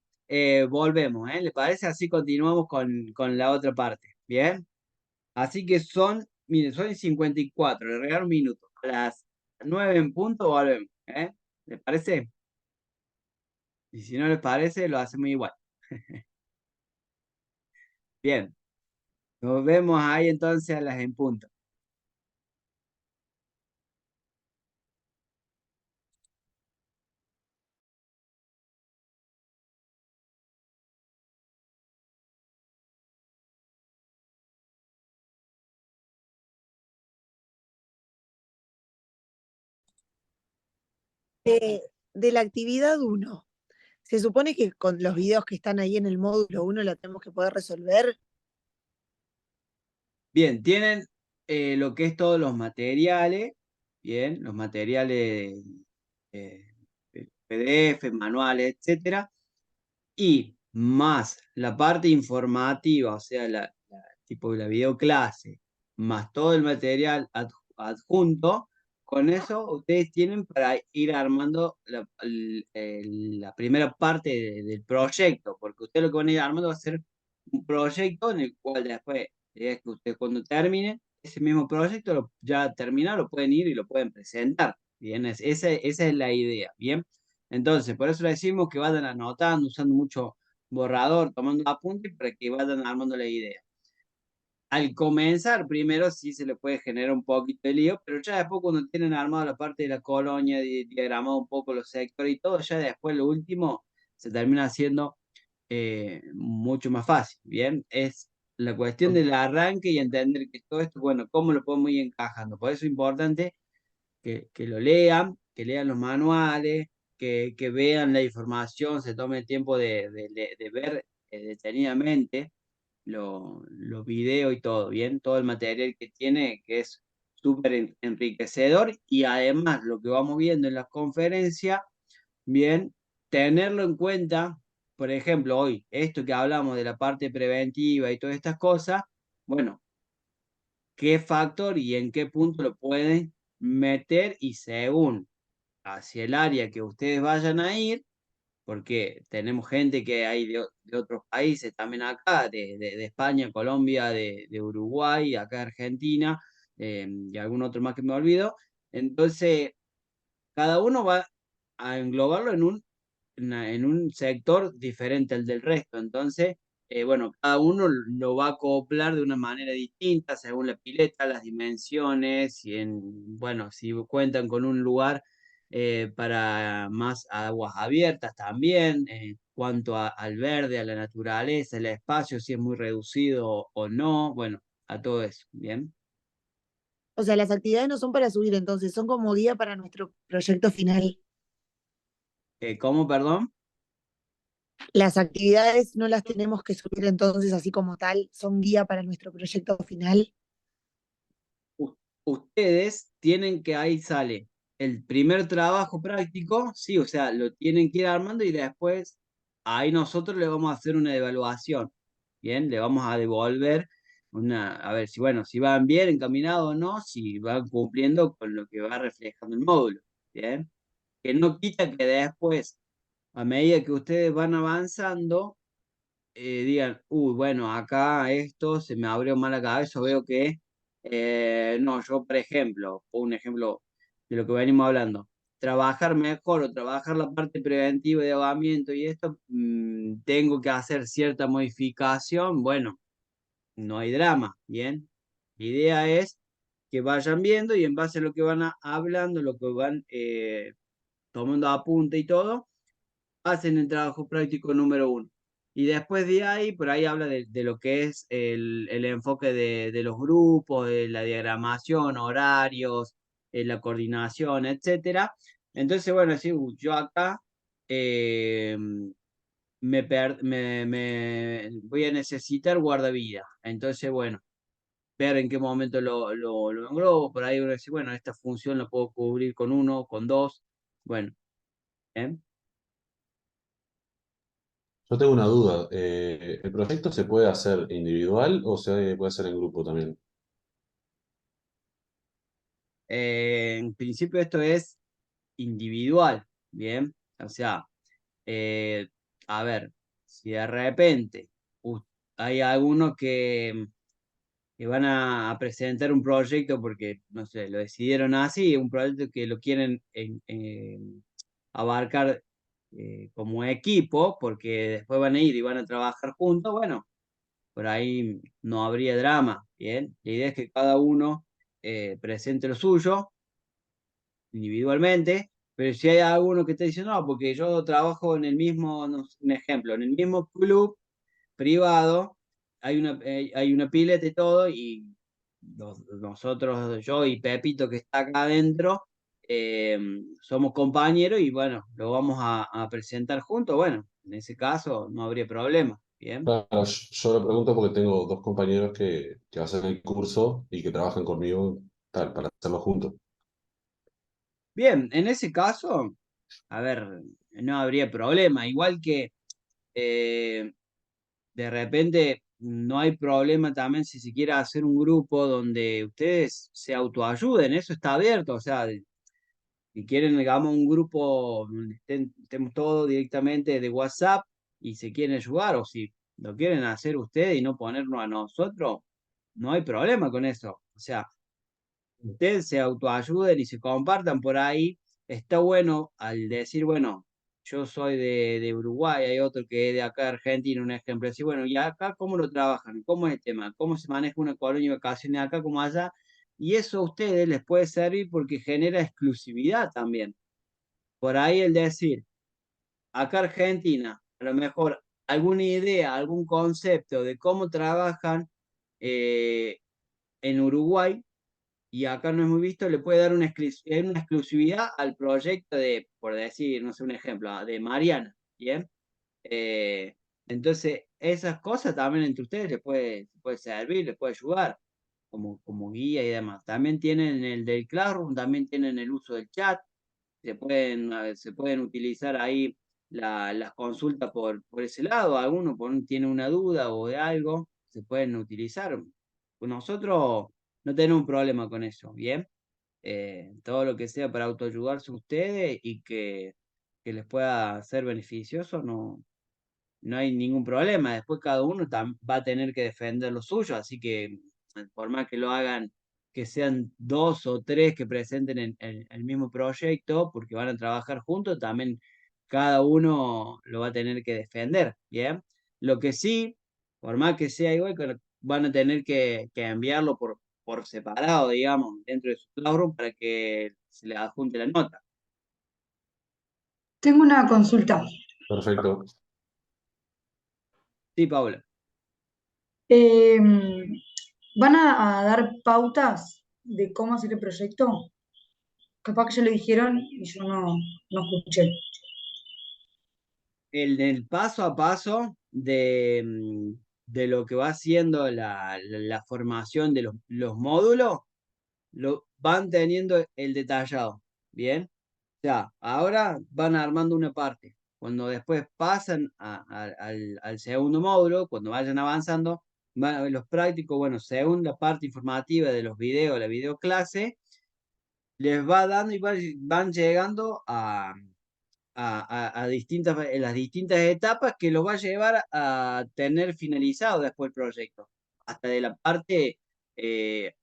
volvemos, ¿eh? ¿Le parece? Así continuamos con la otra parte, ¿bien? Así que son, mire, son 54, le regalo un minuto. A las 9 en punto volvemos, ¿eh? ¿Les parece? Y si no les parece, lo hacemos igual. Bien, nos vemos ahí entonces a las en punto. De la actividad uno, se supone que con los videos que están ahí en el módulo uno la tenemos que poder resolver. Bien, tienen lo que es todos los materiales, bien, los materiales eh, PDF, manuales, etcétera. Y más la parte informativa, o sea, tipo la videoclase, más todo el material adjunto, con eso ustedes tienen para ir armando la primera parte del proyecto, porque ustedes lo que van a ir armando va a ser un proyecto en el cual después, es que ustedes cuando terminen ese mismo proyecto, ya terminado, lo pueden ir y lo pueden presentar. Bien, esa es la idea, bien. Entonces, por eso le decimos que vayan anotando, usando mucho borrador, tomando apuntes para que vayan armando la idea. Al comenzar, primero sí se le puede generar un poquito de lío, pero ya después cuando tienen armado la parte de la colonia, diagramado un poco los sectores y todo, ya después lo último se termina haciendo mucho más fácil, ¿bien? Es la cuestión del arranque y entender que todo esto, bueno, cómo lo podemos ir encajando. Por eso es importante que lo lean, que lean los manuales, que vean la información, se tome el tiempo de ver detenidamente los videos y todo, ¿bien? Todo el material que tiene, que es súper enriquecedor y además lo que vamos viendo en las conferencias, bien, tenerlo en cuenta, por ejemplo, hoy, esto que hablamos de la parte preventiva y todas estas cosas, bueno, qué factor y en qué punto lo pueden meter y según hacia el área que ustedes vayan a ir, porque tenemos gente que hay de otros países también acá, de España, Colombia, de Uruguay, acá de Argentina, y algún otro más que me olvido. Entonces, cada uno va a englobarlo en un sector diferente al del resto. Entonces, bueno, cada uno lo va a acoplar de una manera distinta según la pileta, las dimensiones, y bueno, si cuentan con un lugar para más aguas abiertas también, cuanto al verde, a la naturaleza, el espacio, si es muy reducido o no, bueno, a todo eso, ¿bien? O sea, las actividades no son para subir, entonces son como guía para nuestro proyecto final. ¿Cómo, perdón? Las actividades no las tenemos que subir entonces así como tal, son guía para nuestro proyecto final. U- Ustedes tienen que, ahí sale. el primer trabajo práctico, sí, o sea, lo tienen que ir armando y después ahí nosotros le vamos a hacer una evaluación, ¿bien? Le vamos a devolver a ver si, bueno, si van bien encaminados o no, si van cumpliendo con lo que va reflejando el módulo, ¿bien? Que no quita que después, a medida que ustedes van avanzando, digan, uy, bueno, acá esto se me abrió mal la cabeza, veo que, no, yo, por ejemplo, un ejemplo de lo que venimos hablando, trabajar mejor o trabajar la parte preventiva de ahogamiento y esto, tengo que hacer cierta modificación, bueno, no hay drama, ¿bien? La idea es que vayan viendo y en base a lo que van hablando, lo que van tomando apunte y todo, hacen el trabajo práctico número uno. Y después de ahí, por ahí habla de lo que es el enfoque de los grupos, de la diagramación, horarios, la coordinación, etcétera. Entonces, bueno, sí, yo acá eh, voy a necesitar guardavida. Entonces, bueno, ver en qué momento lo englobo. Por ahí uno dice, bueno, esta función la puedo cubrir con uno, con dos. Bueno, ¿eh? Yo tengo una duda. ¿El proyecto se puede hacer individual o se puede hacer en grupo también? En principio esto es individual, ¿bien? O sea, eh, a ver, si de repente u- hay algunos que van a presentar un proyecto porque, no sé, lo decidieron así, un proyecto que lo quieren abarcar como equipo, porque después van a ir y van a trabajar juntos, bueno, por ahí no habría drama, ¿bien? La idea es que cada uno presente lo suyo individualmente, pero si hay alguno que te dice, no, porque yo trabajo en el mismo, no sé, un ejemplo, en el mismo club privado, hay una pileta y todo, y nosotros, yo y Pepito que está acá adentro, eh, somos compañeros y bueno, lo vamos a presentar juntos, bueno, en ese caso no habría problema, ¿bien? Claro, yo lo pregunto porque tengo dos compañeros que hacen el curso y que trabajan conmigo tal, para hacerlo juntos. Bien, en ese caso, a ver, no habría problema, igual que... eh, de repente no hay problema también si se quiere hacer un grupo donde ustedes se autoayuden, eso está abierto, o sea, si quieren, digamos, un grupo donde estemos todos directamente de WhatsApp y se quieren ayudar, o si lo quieren hacer ustedes y no ponernos a nosotros, no hay problema con eso. O sea, ustedes se autoayuden y se compartan por ahí. Está bueno al decir, bueno, yo soy de Uruguay, hay otro que es de acá de Argentina, un ejemplo. Decir, bueno, ¿y acá cómo lo trabajan? ¿Cómo es el tema? ¿Cómo se maneja una colonia de vacaciones acá como allá? Y eso a ustedes les puede servir porque genera exclusividad también. Por ahí el decir, acá Argentina, a lo mejor alguna idea, algún concepto de cómo trabajan eh, en Uruguay y acá no es muy visto, le puede dar una exclusividad al proyecto de, por decir, no sé, un ejemplo, de Mariana, ¿bien? Eh, entonces, esas cosas también entre ustedes les puede servir, les puede ayudar como guía y demás. También tienen el del Classroom, también tienen el uso del chat, se pueden utilizar ahí las consultas por ese lado, alguno tiene una duda o de algo, se pueden utilizar. Nosotros no tenemos un problema con eso, ¿bien? Todo lo que sea para autoayudarse ustedes y que les pueda ser beneficioso, no hay ningún problema. Después cada uno va a tener que defender lo suyo, así que por más que lo hagan, que sean dos o tres que presenten el mismo proyecto, porque van a trabajar juntos, también cada uno lo va a tener que defender, ¿bien? Lo que sí, por más que sea igual, que van a tener que enviarlo por separado, digamos, dentro de su Classroom para que se le adjunte la nota. Tengo una consulta. Perfecto. Sí, Paula. Eh, ¿Van a dar pautas de cómo hacer el proyecto? Capaz que ya lo dijeron y yo no escuché. El paso a paso de lo que va siendo la formación de los módulos, lo van teniendo el detallado. Bien, o sea, ahora van armando una parte. Cuando después pasan al segundo módulo, cuando vayan avanzando, van a ver los prácticos, bueno, según la parte informativa de los videos, la videoclase, les va dando y van llegando a distintas, en las distintas etapas que los va a llevar a tener finalizado después el proyecto. Hasta de la parte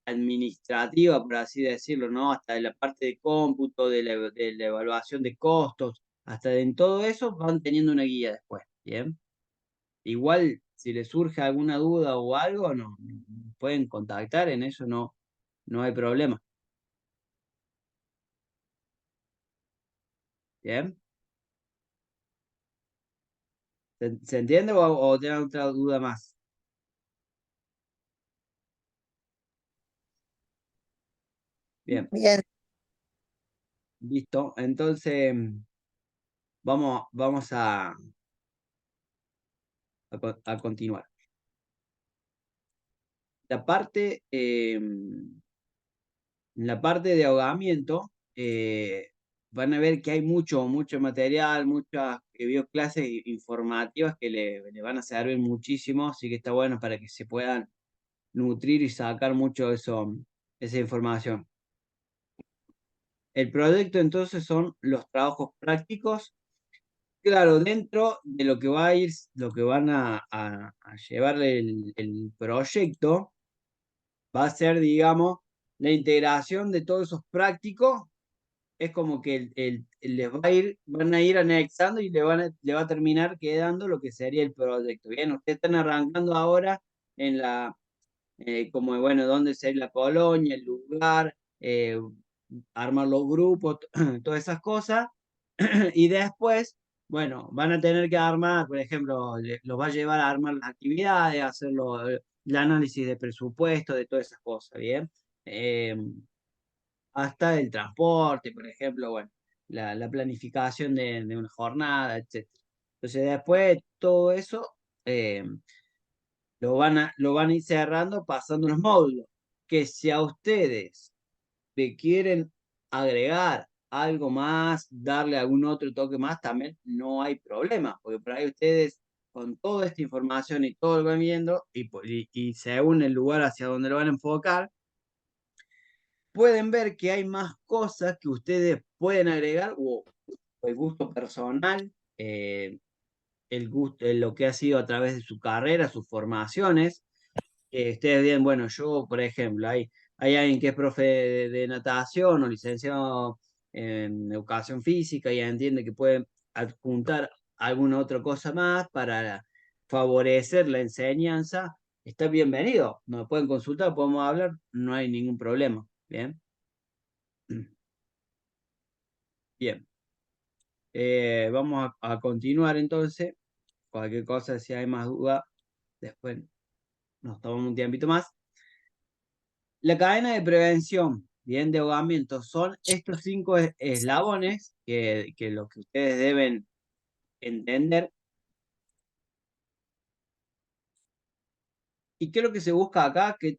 administrativa, por así decirlo, ¿no? Hasta de la parte de cómputo, de la evaluación de costos, hasta en todo eso van teniendo una guía después, ¿bien? Igual, si les surge alguna duda o algo, no, pueden contactar, en eso no hay problema. ¿Bien? ¿Se entiende o tienen otra duda más? Bien, Bien, listo. Entonces, vamos a continuar. La parte, en la parte de ahogamiento, van a ver que hay mucho material, muchas videoclases informativas que le van a servir muchísimo, así que está bueno para que se puedan nutrir y sacar mucho esa información. El proyecto entonces son los trabajos prácticos. Claro, dentro de lo que va a ir, lo que van a llevar el proyecto, va a ser, digamos, la integración de todos esos prácticos. Es como que les van a ir anexando y le va a terminar quedando lo que sería el proyecto. Bien, ustedes están arrancando ahora en como bueno, dónde sería la colonia, el lugar, armar los grupos, todas esas cosas. Y después, bueno, van a tener que armar, por ejemplo, los va a llevar a armar las actividades, a hacer el análisis de presupuesto, de todas esas cosas, ¿bien? Hasta el transporte, por ejemplo, bueno, la planificación de una jornada, etc. Entonces, después todo eso eh, lo van a ir cerrando pasando los módulos. Que si a ustedes le quieren agregar algo más, darle algún otro toque más, también no hay problema, porque por ahí ustedes con toda esta información y todo lo van viendo y según el lugar hacia donde lo van a enfocar, pueden ver que hay más cosas que ustedes pueden agregar o el gusto personal, el gusto, lo que ha sido a través de su carrera, sus formaciones. Ustedes bien, bueno, yo, por ejemplo, hay alguien que es profe de natación o licenciado en educación física y entiende que puede adjuntar alguna otra cosa más para favorecer la enseñanza. Está bienvenido, nos pueden consultar, podemos hablar, no hay ningún problema. Bien, bien. Vamos a continuar entonces. Cualquier cosa, si hay más duda, después nos tomamos un tiempito más. La cadena de prevención, bien, de ahogamiento, son estos 5 eslabones que lo que ustedes deben entender. ¿Y qué es lo que se busca acá? Que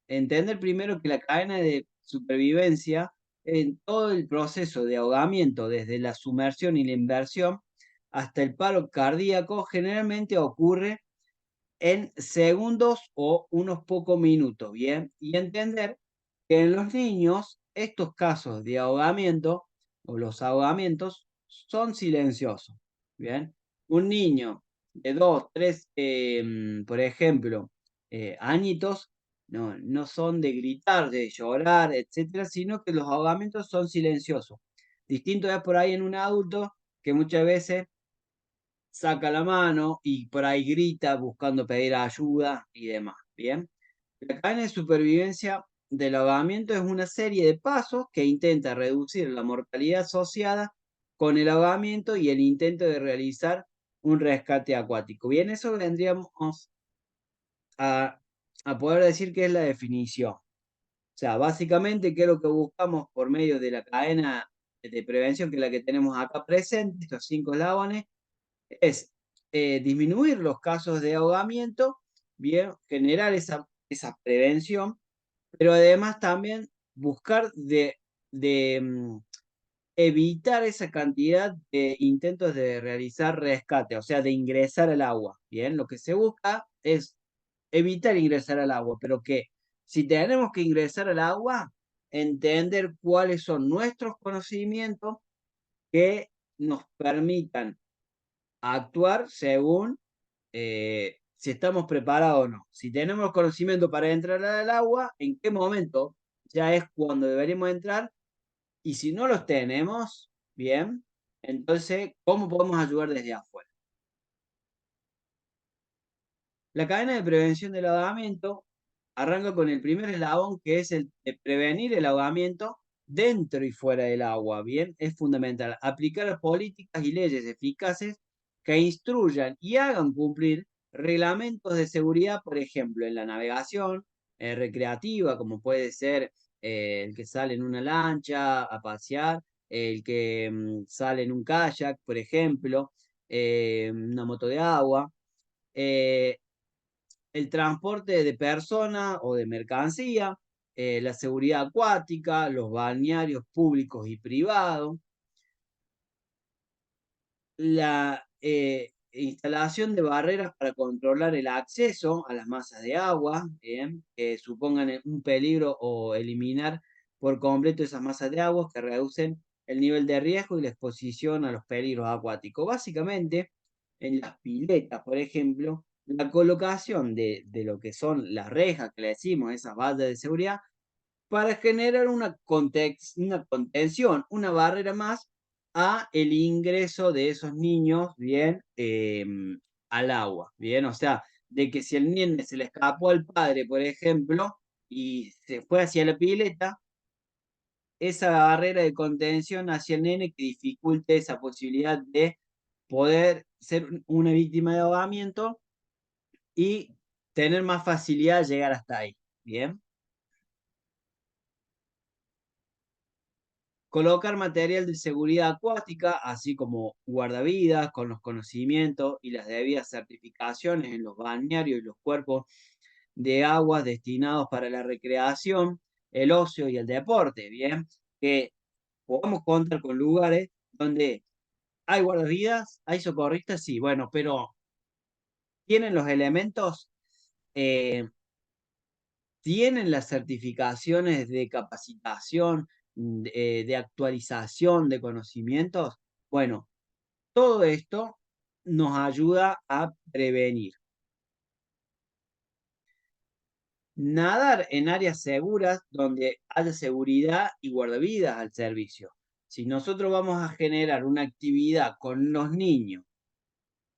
entender primero que la cadena de supervivencia en todo el proceso de ahogamiento, desde la sumersión y la inmersión hasta el paro cardíaco, generalmente ocurre en segundos o unos pocos minutos, ¿bien? Y entender que en los niños estos casos de ahogamiento o los ahogamientos son silenciosos, ¿bien? Un niño de 2, 3, por ejemplo, añitos, no son de gritar, de llorar, etcétera, sino que los ahogamientos son silenciosos. Distinto es por ahí en un adulto que muchas veces saca la mano y por ahí grita buscando pedir ayuda y demás. Bien, la cadena de supervivencia del ahogamiento es una serie de pasos que intenta reducir la mortalidad asociada con el ahogamiento y el intento de realizar un rescate acuático. Bien, eso vendríamos a, a poder decir que es la definición. O sea, básicamente, ¿qué es lo que buscamos por medio de la cadena de prevención, que es la que tenemos acá presente, estos 5 eslabones? Es disminuir los casos de ahogamiento, bien, generar esa prevención, pero además también buscar de evitar esa cantidad de intentos de realizar rescate, o sea, de ingresar al agua. Bien, lo que se busca es evitar ingresar al agua, pero que si tenemos que ingresar al agua, entender cuáles son nuestros conocimientos que nos permitan actuar según si estamos preparados o no. Si tenemos conocimiento para entrar al agua, en qué momento ya es cuando deberíamos entrar, y si no los tenemos, bien, entonces, ¿cómo podemos ayudar desde afuera? La cadena de prevención del ahogamiento arranca con el primer eslabón, que es el de prevenir el ahogamiento dentro y fuera del agua. Bien, es fundamental aplicar políticas y leyes eficaces que instruyan y hagan cumplir reglamentos de seguridad, por ejemplo, en la navegación recreativa, como puede ser el que sale en una lancha a pasear, el que sale en un kayak, por ejemplo, una moto de agua. eh, el transporte de personas o de mercancía, la seguridad acuática, los balnearios públicos y privados, la instalación de barreras para controlar el acceso a las masas de agua, que supongan un peligro, o eliminar por completo esas masas de agua que reducen el nivel de riesgo y la exposición a los peligros acuáticos. Básicamente, en las piletas, por ejemplo, la colocación de lo que son las rejas, que le decimos, esas vallas de seguridad, para generar una contención, una barrera más a el ingreso de esos niños, bien, al agua, bien, o sea, de que si el nene se le escapó al padre, por ejemplo, y se fue hacia la pileta, esa barrera de contención hacia el nene que dificulte esa posibilidad de poder ser una víctima de ahogamiento y tener más facilidad de llegar hasta ahí, bien. Colocar material de seguridad acuática, así como guardavidas, con los conocimientos y las debidas certificaciones en los balnearios y los cuerpos de aguas destinados para la recreación, el ocio y el deporte, ¿bien? Que podamos contar con lugares donde hay guardavidas, hay socorristas, sí, bueno, pero tienen los elementos, eh, tienen las certificaciones de capacitación, de actualización de conocimientos. Bueno, todo esto nos ayuda a prevenir. Nadar en áreas seguras donde haya seguridad y guardavidas al servicio. Si nosotros vamos a generar una actividad con los niños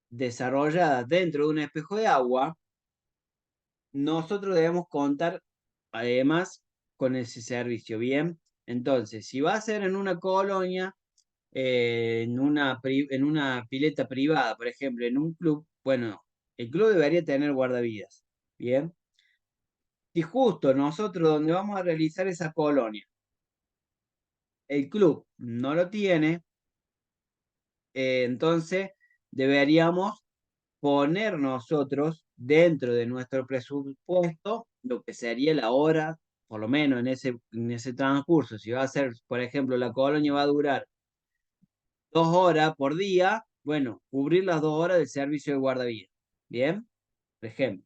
desarrollada dentro de un espejo de agua, nosotros debemos contar además con ese servicio, ¿bien? Entonces, si va a ser en una colonia, en una pileta privada, por ejemplo, en un club, bueno, el club debería tener guardavidas, ¿bien? Si justo nosotros donde vamos a realizar esa colonia, el club no lo tiene, entonces deberíamos poner nosotros dentro de nuestro presupuesto lo que sería la hora, por lo menos en ese transcurso. Si va a ser, por ejemplo, la colonia va a durar 2 horas por día, bueno, cubrir las 2 horas del servicio de guardavidas. Bien, por ejemplo.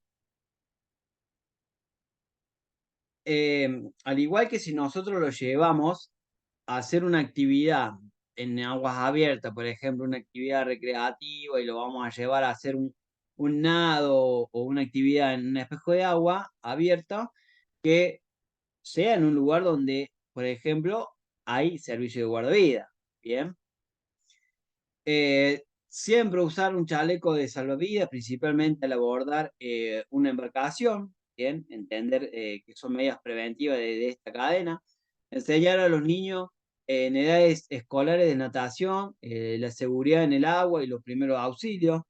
Al igual que si nosotros lo llevamos a hacer una actividad en aguas abiertas, por ejemplo, una actividad recreativa, y lo vamos a llevar a hacer un nado o una actividad en un espejo de agua abierta, que sea en un lugar donde, por ejemplo, hay servicio de guardavidas. Bien. Siempre usar un chaleco de salvavidas, principalmente al abordar una embarcación, bien, entender que son medidas preventivas de esta cadena. Enseñar a los niños en edades escolares de natación, la seguridad en el agua y los primeros auxilios.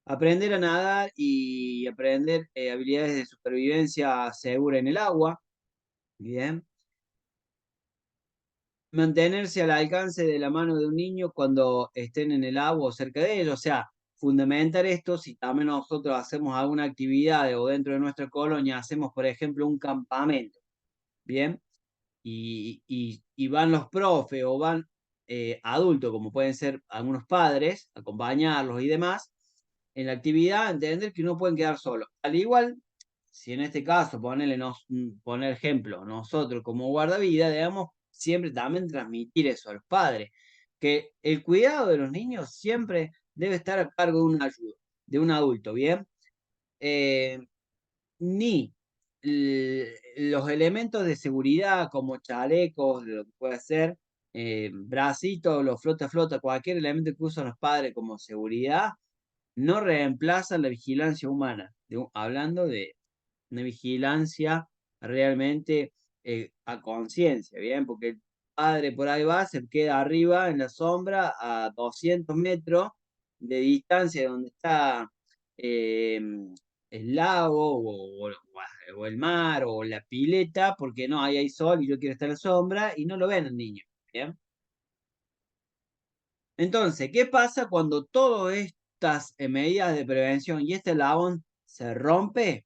Aprender a nadar y aprender habilidades de supervivencia segura en el agua, bien. Mantenerse al alcance de la mano de un niño cuando estén en el agua o cerca de él. O sea, fundamentar esto si también nosotros hacemos alguna actividad o dentro de nuestra colonia hacemos, por ejemplo, un campamento. Bien, y van los profes o van adultos, como pueden ser algunos padres, acompañarlos y demás, en la actividad, entender que no pueden quedar solos. Al igual, si en este caso, poner ejemplo, nosotros como guardavidas debemos siempre también transmitir eso a los padres, que el cuidado de los niños siempre debe estar a cargo de una ayuda, de un adulto, ¿bien? Ni los elementos de seguridad como chalecos, lo que puede ser, bracitos, los flota, cualquier elemento que usan los padres como seguridad, no reemplazan la vigilancia humana. Hablando de una vigilancia realmente a conciencia, ¿bien? Porque el padre por ahí va, se queda arriba en la sombra a 200 metros de distancia de donde está eh, el lago o el mar o la pileta, porque no, ahí hay sol y yo quiero estar en la sombra y no lo ven el niño, ¿bien? Entonces, ¿qué pasa cuando todas estas medidas de prevención y este eslabón se rompe?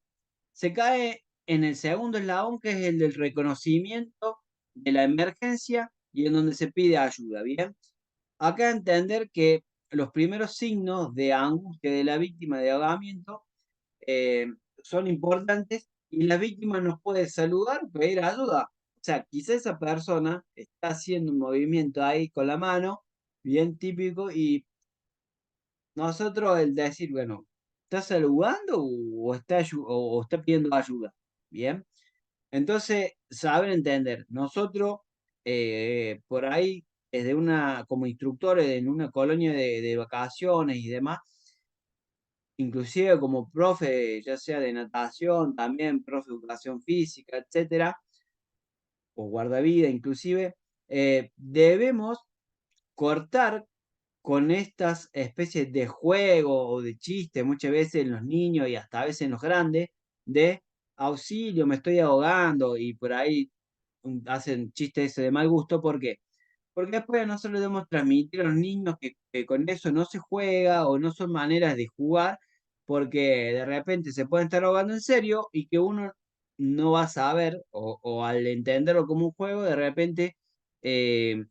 Se cae en el segundo eslabón, que es el del reconocimiento de la emergencia y en donde se pide ayuda, ¿bien? Acá entender que los primeros signos de angustia de la víctima de ahogamiento eh, son importantes y la víctima nos puede saludar, pedir ayuda. O sea, quizá esa persona está haciendo un movimiento ahí con la mano, bien típico, y nosotros el decir, bueno, ¿está saludando o está pidiendo ayuda? Bien. Entonces, saber entender. Nosotros, por ahí, desde como instructores en una colonia de vacaciones y demás, inclusive como profe, ya sea de natación, también profe de educación física, etcétera, o guardavida, inclusive, debemos cortar con estas especies de juego o de chiste, muchas veces en los niños y hasta a veces en los grandes, de auxilio, me estoy ahogando, y por ahí hacen chistes de mal gusto. ¿Por qué? Porque después nosotros debemos transmitir a los niños que con eso no se juega o no son maneras de jugar, porque de repente se pueden estar ahogando en serio y que uno no va a saber, o al entenderlo como un juego, de repente eh,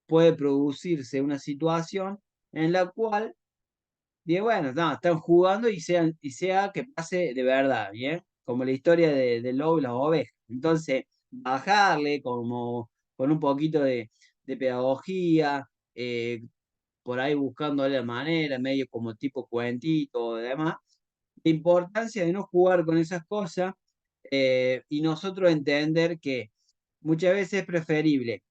puede producirse una situación en la cual, digo, bueno, no, están jugando y sea que pase de verdad, ¿bien? Como la historia del lobo y las ovejas. Entonces, bajarle como con un poquito de pedagogía, por ahí buscándole la manera, medio como tipo cuentito y demás, la importancia de no jugar con esas cosas, y nosotros entender que muchas veces es preferible,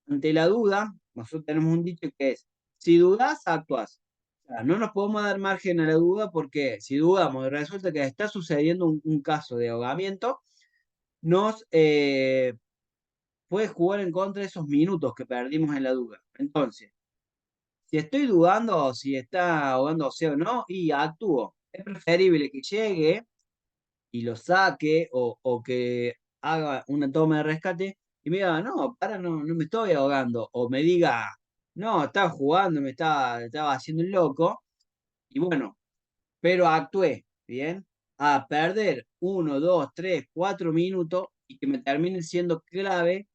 ante la duda, nosotros tenemos un dicho que es, si dudas, actúas. O sea, no nos podemos dar margen a la duda, porque si dudamos y resulta que está sucediendo un caso de ahogamiento, nos puede jugar en contra de esos minutos que perdimos en la duda. Entonces, si estoy dudando si está ahogándose o no, y actúo. Es preferible que llegue y lo saque, o que haga una toma de rescate y me diga, no, no me estoy ahogando, o me diga, no, estaba jugando, estaba haciendo el loco, y bueno, pero actué, ¿bien? A perder 1, 2, 3, 4 minutos y que me termine siendo clave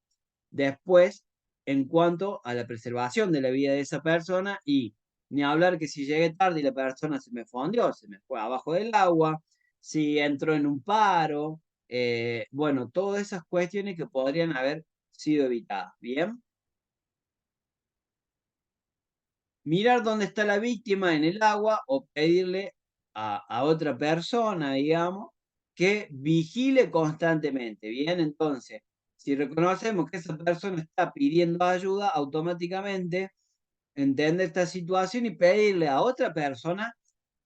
después en cuanto a la preservación de la vida de esa persona. Y ni hablar que si llegué tarde y la persona se me fondió, se me fue abajo del agua, si entró en un paro, bueno, todas esas cuestiones que podrían haber sido evitadas, ¿bien? Mirar dónde está la víctima en el agua o pedirle a otra persona, digamos, que vigile constantemente, ¿bien? Entonces, si reconocemos que esa persona está pidiendo ayuda, automáticamente entender esta situación y pedirle a otra persona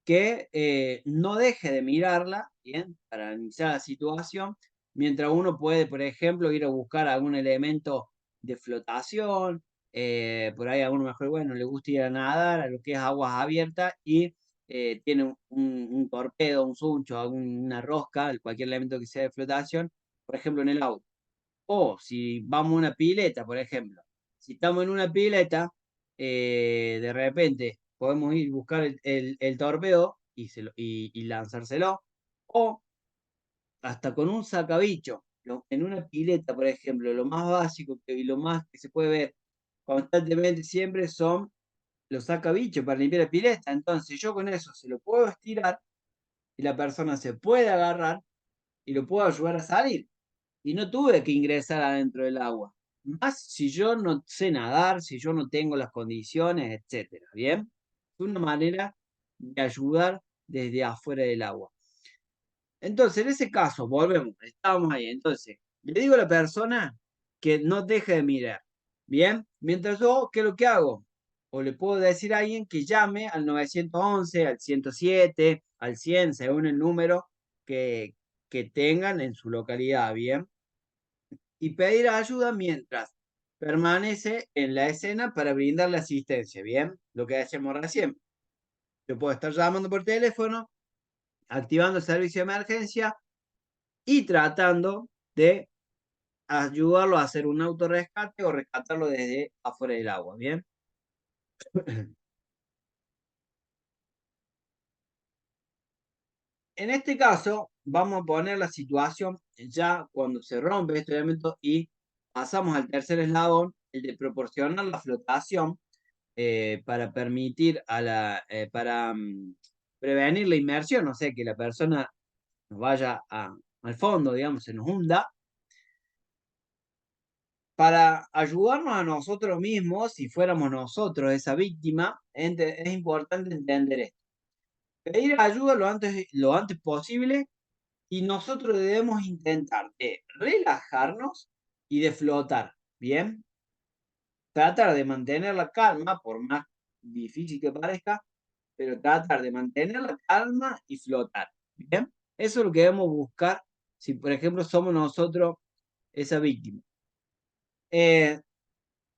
que no deje de mirarla, ¿bien? Para iniciar la situación, mientras uno puede, por ejemplo, ir a buscar algún elemento de flotación, por ahí a uno mejor, bueno, le gusta ir a nadar a lo que es aguas abiertas y tiene un torpedo, un suncho, alguna rosca, cualquier elemento que sea de flotación, por ejemplo, en el auto. O si vamos a una pileta, por ejemplo. Si estamos en una pileta, de repente podemos ir a buscar el torpedo y lanzárselo. O hasta con un sacabicho, en una pileta, por ejemplo, lo más básico y lo más que se puede ver constantemente siempre son los sacabichos para limpiar la pileta. Entonces yo con eso se lo puedo estirar y la persona se puede agarrar y lo puedo ayudar a salir. Y no tuve que ingresar adentro del agua. Más si yo no sé nadar, si yo no tengo las condiciones, etcétera. ¿Bien? Es una manera de ayudar desde afuera del agua. Entonces, en ese caso, volvemos, estábamos ahí. Entonces, le digo a la persona que no deje de mirar. ¿Bien? Mientras yo, ¿qué es lo que hago? O le puedo decir a alguien que llame al 911, al 107, al 100, según el número que, que tengan en su localidad. ¿Bien? Y pedir ayuda mientras permanece en la escena para brindarle asistencia. ¿Bien? Lo que hacemos recién. Yo puedo estar llamando por teléfono, activando el servicio de emergencia y tratando de ayudarlo a hacer un autorrescate o rescatarlo desde afuera del agua, ¿bien? En este caso, vamos a poner la situación ya cuando se rompe este elemento y pasamos al tercer eslabón, el de proporcionar la flotación para permitir para prevenir la inmersión, o sea, que la persona nos vaya al fondo, digamos, se nos hunda. Para ayudarnos a nosotros mismos, si fuéramos nosotros esa víctima, es importante entender esto. Pedir ayuda lo antes posible y nosotros debemos intentar de relajarnos y de flotar, ¿bien? Tratar de mantener la calma, por más difícil que parezca, pero tratar de mantener la calma y flotar, ¿bien? Eso es lo que debemos buscar si, por ejemplo, somos nosotros esa víctima.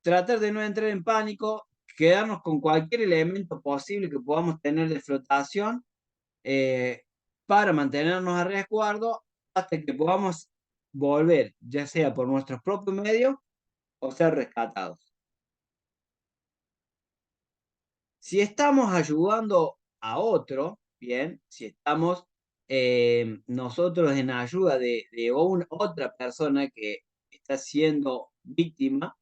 Tratar de no entrar en pánico, quedarnos con cualquier elemento posible que podamos tener de flotación para mantenernos a resguardo hasta que podamos volver, ya sea por nuestros propios medios o ser rescatados. Si estamos ayudando a otro, bien, si estamos nosotros en ayuda de otra persona que está siendo víctima,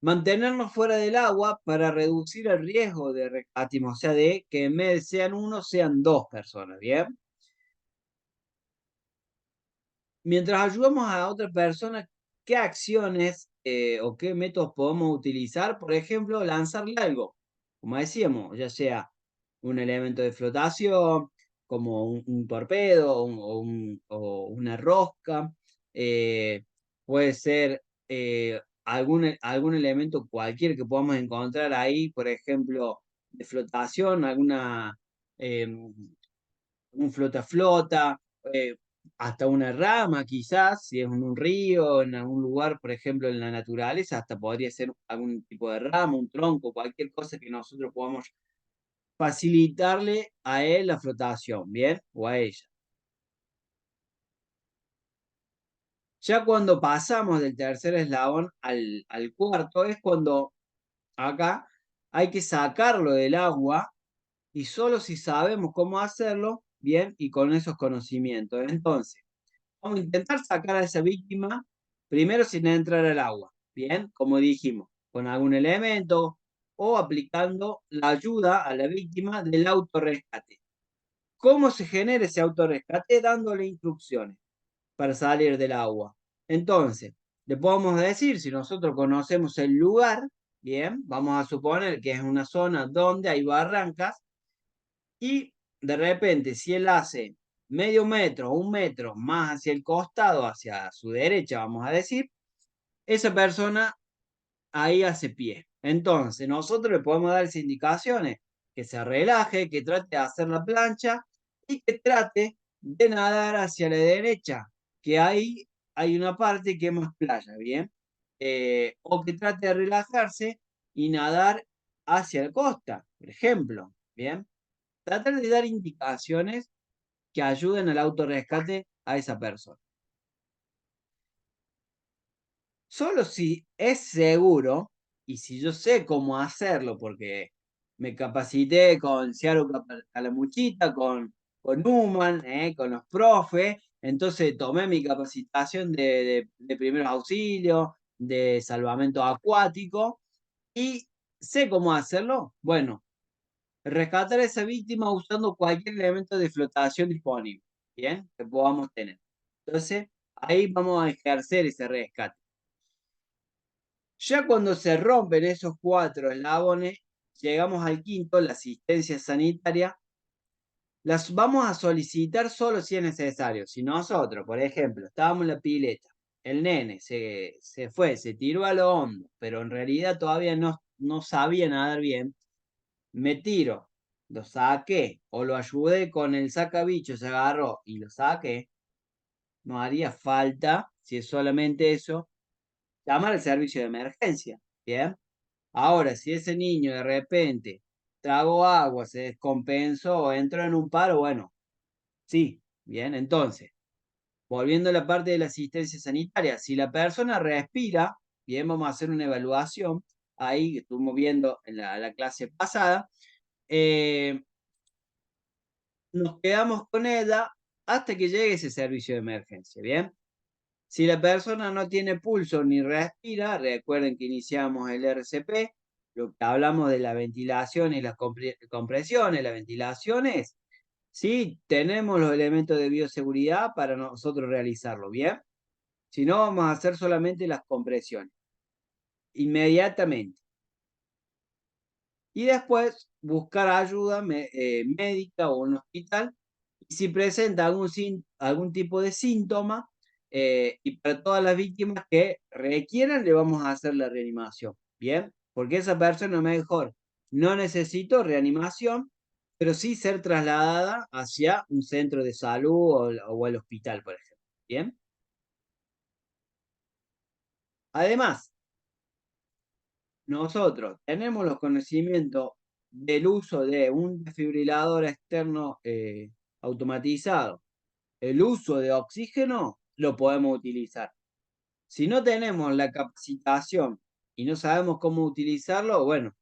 mantenernos fuera del agua para reducir el riesgo de rescatismo, o sea, de que en vez de sean uno, sean dos personas, ¿bien? Mientras ayudamos a otra persona, ¿qué acciones o qué métodos podemos utilizar? Por ejemplo, lanzarle algo, como decíamos, ya sea un elemento de flotación, como un torpedo o una rosca, puede ser algún elemento cualquiera que podamos encontrar ahí, por ejemplo, de flotación, un flota-flota, hasta una rama quizás, si es en un río, en algún lugar, por ejemplo, en la naturaleza, hasta podría ser algún tipo de rama, un tronco, cualquier cosa que nosotros podamos facilitarle a él la flotación, ¿bien? O a ella. Ya cuando pasamos del tercer eslabón al cuarto, es cuando acá hay que sacarlo del agua y solo si sabemos cómo hacerlo, bien, y con esos conocimientos. Entonces, vamos a intentar sacar a esa víctima primero sin entrar al agua, bien, como dijimos, con algún elemento o aplicando la ayuda a la víctima del autorrescate. ¿Cómo se genera ese autorrescate? Dándole instrucciones para salir del agua. Entonces, le podemos decir, si nosotros conocemos el lugar, bien, vamos a suponer que es una zona donde hay barrancas y de repente, si él hace medio metro o un metro más hacia el costado, hacia su derecha, vamos a decir, esa persona ahí hace pie. Entonces, nosotros le podemos dar esas indicaciones, que se relaje, que trate de hacer la plancha y que trate de nadar hacia la derecha, que ahí hay una parte que es más playa, ¿bien? O que trate de relajarse y nadar hacia la costa, por ejemplo, ¿bien? Tratar de dar indicaciones que ayuden al autorrescate a esa persona. Solo si es seguro y si yo sé cómo hacerlo, porque me capacité con Ciaro Calamuchita, con Numan, con los profes, Entonces tomé mi capacitación de primeros auxilios, de salvamento acuático, y sé cómo hacerlo. Bueno, rescatar a esa víctima usando cualquier elemento de flotación disponible, ¿bien? Que podamos tener. Entonces, ahí vamos a ejercer ese rescate. Ya cuando se rompen esos 4 eslabones, llegamos al quinto, la asistencia sanitaria. Las vamos a solicitar solo si es necesario. Si nosotros, por ejemplo, estábamos en la pileta, el nene se fue, se tiró a lo hondo, pero en realidad todavía no sabía nadar bien, me tiro, lo saqué o lo ayudé con el sacabicho, se agarró y lo saqué, no haría falta, si es solamente eso, llamar al servicio de emergencia, ¿bien? Ahora, si ese niño de repente tragó agua, se descompensó, entró en un paro, bueno, sí, bien, entonces, volviendo a la parte de la asistencia sanitaria, si la persona respira, bien, vamos a hacer una evaluación, ahí que estuvimos viendo en la clase pasada, nos quedamos con ella hasta que llegue ese servicio de emergencia, ¿bien? Si la persona no tiene pulso ni respira, recuerden que iniciamos el RCP, lo que hablamos de la ventilación y las compresiones, la ventilación es, sí, tenemos los elementos de bioseguridad para nosotros realizarlo, ¿bien? Si no, vamos a hacer solamente las compresiones, inmediatamente. Y después buscar ayuda médica o un hospital. Y si presenta algún tipo de síntoma, y para todas las víctimas que requieran, le vamos a hacer la reanimación. ¿Bien? Porque esa persona mejor no necesita reanimación, pero sí ser trasladada hacia un centro de salud o al hospital, por ejemplo. ¿Bien? Además, nosotros tenemos los conocimientos del uso de un desfibrilador externo automatizado. El uso de oxígeno lo podemos utilizar. Si no tenemos la capacitación y no sabemos cómo utilizarlo, bueno,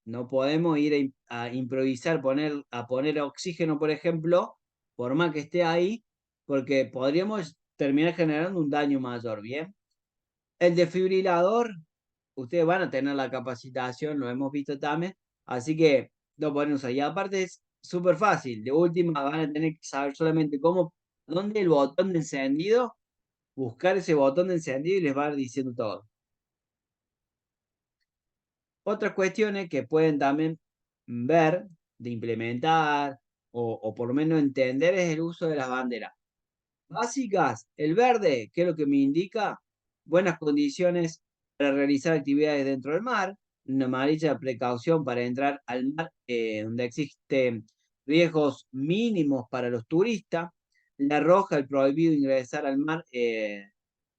no podemos ir a improvisar, a poner oxígeno, por ejemplo, por más que esté ahí, porque podríamos terminar generando un daño mayor, ¿bien? El desfibrilador, ustedes van a tener la capacitación, lo hemos visto también, así que lo pueden usar. Y aparte es súper fácil, de última van a tener que saber solamente dónde el botón de encendido, buscar ese botón de encendido y les va a ir diciendo todo. Otras cuestiones que pueden también ver, de implementar o por lo menos entender es el uso de las banderas básicas. El verde, ¿qué es lo que me indica? Buenas condiciones para realizar actividades dentro del mar. Una amarilla, precaución para entrar al mar donde existen riesgos mínimos para los turistas. La roja, el prohibido ingresar al mar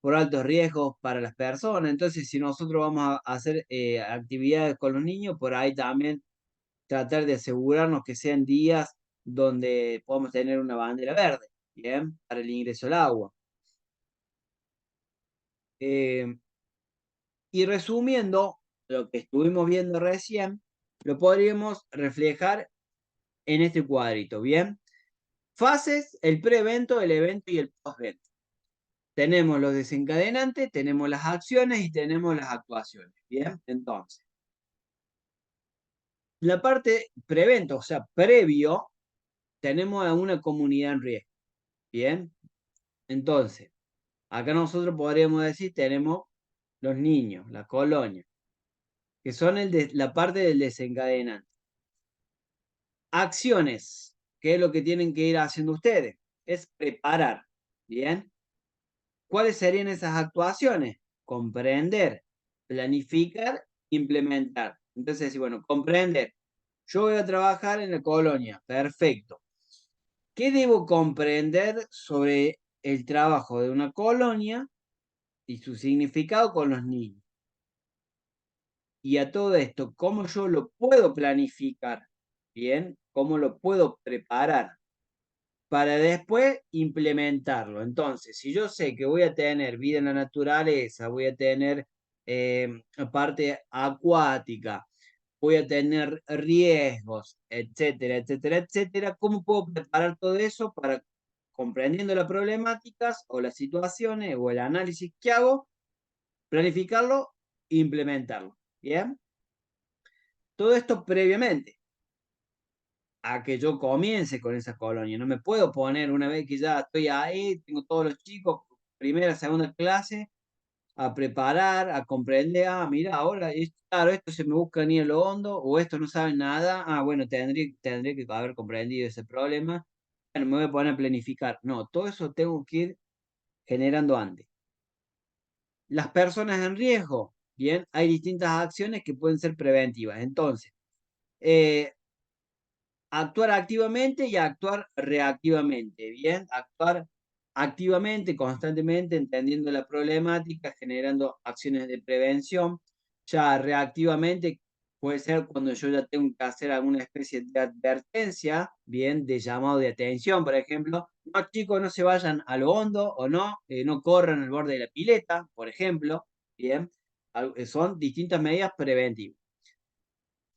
por altos riesgos para las personas. Entonces, si nosotros vamos a hacer actividades con los niños, por ahí también tratar de asegurarnos que sean días donde podamos tener una bandera verde, ¿bien? Para el ingreso al agua. Y resumiendo lo que estuvimos viendo recién, lo podríamos reflejar en este cuadrito, ¿bien? Fases, el pre-evento, el evento y el post-evento. Tenemos los desencadenantes, tenemos las acciones y tenemos las actuaciones, ¿bien? Entonces, la parte pre-evento, o sea, previo, tenemos a una comunidad en riesgo, ¿bien? Entonces, acá nosotros podríamos decir, tenemos los niños, la colonia, que son la parte del desencadenante. Acciones, que es lo que tienen que ir haciendo ustedes, es preparar, ¿bien? ¿Cuáles serían esas actuaciones? Comprender, planificar, implementar. Entonces, bueno, comprender. Yo voy a trabajar en la colonia, perfecto. ¿Qué debo comprender sobre el trabajo de una colonia y su significado con los niños? Y a todo esto, ¿cómo yo lo puedo planificar? ¿Bien? ¿Cómo lo puedo preparar? Para después implementarlo. Entonces, si yo sé que voy a tener vida en la naturaleza, voy a tener parte acuática, voy a tener riesgos, etcétera, etcétera, etcétera, ¿cómo puedo preparar todo eso para comprendiendo las problemáticas o las situaciones o el análisis que hago, planificarlo e implementarlo. ¿Bien? Todo esto previamente a que yo comience con esa colonia. No me puedo poner una vez que ya estoy ahí, tengo todos los chicos, primera, segunda clase, a preparar, a comprender, mira, ahora, claro, esto se me busca ni en lo hondo, o esto no sabe nada, bueno, tendría que haber comprendido ese problema, bueno, me voy a poner a planificar. No, todo eso tengo que ir generando antes. Las personas en riesgo, bien, hay distintas acciones que pueden ser preventivas. Entonces, actuar activamente y actuar reactivamente, ¿bien? Actuar activamente, constantemente, entendiendo la problemática, generando acciones de prevención. Ya reactivamente puede ser cuando yo ya tengo que hacer alguna especie de advertencia, ¿bien? De llamado de atención, por ejemplo. No, chicos, no se vayan a lo hondo o no, no corran al borde de la pileta, por ejemplo, ¿bien? Son distintas medidas preventivas.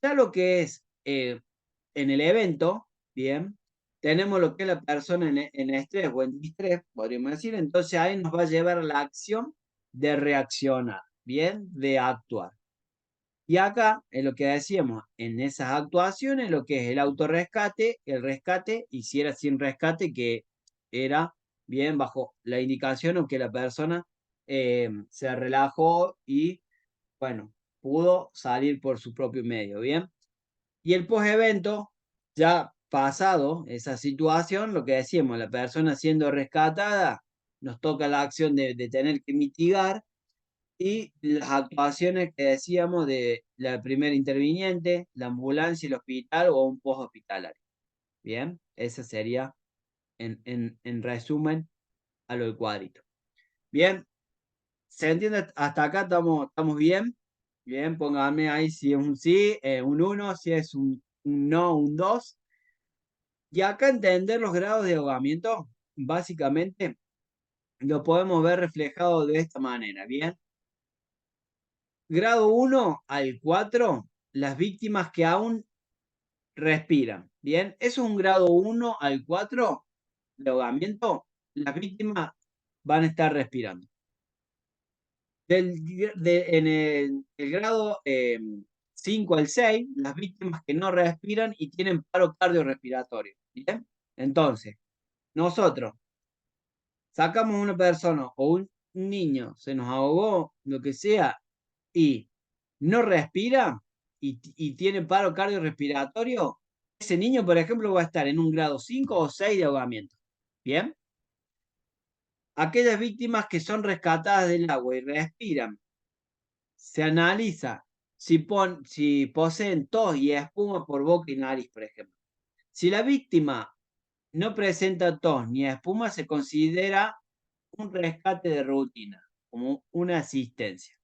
Ya lo que es en el evento, bien, tenemos lo que es la persona en estrés o en distrés, podríamos decir, entonces ahí nos va a llevar a la acción de reaccionar, bien, de actuar. Y acá, en lo que decíamos, en esas actuaciones, lo que es el autorrescate, el rescate, y si era sin rescate, que era, bien, bajo la indicación o que la persona se relajó y, bueno, pudo salir por su propio medio, bien. Y el post-evento, ya pasado esa situación, lo que decíamos, la persona siendo rescatada, nos toca la acción de tener que mitigar y las actuaciones que decíamos de la primera interviniente, la ambulancia, el hospital o un post-hospitalario. Bien, ese sería en resumen a lo del cuadrito. Bien, ¿se entiende hasta acá? ¿Estamos bien? Bien, pónganme ahí si es un sí, un 1, si es un no, un 2. Y acá entender los grados de ahogamiento, básicamente, lo podemos ver reflejado de esta manera, ¿bien? Grado 1 al 4, las víctimas que aún respiran, ¿bien? Eso es un grado 1 al 4 de ahogamiento, las víctimas van a estar respirando. En el grado 5 al 6, las víctimas que no respiran y tienen paro cardiorrespiratorio, ¿bien? Entonces, nosotros sacamos una persona o un niño, se nos ahogó, lo que sea, y no respira y tiene paro cardiorrespiratorio, ese niño, por ejemplo, va a estar en un grado 5 o 6 de ahogamiento. ¿Bien? Aquellas víctimas que son rescatadas del agua y respiran, se analiza si poseen tos y espuma por boca y nariz, por ejemplo. Si la víctima no presenta tos ni espuma, se considera un rescate de rutina, como una asistencia.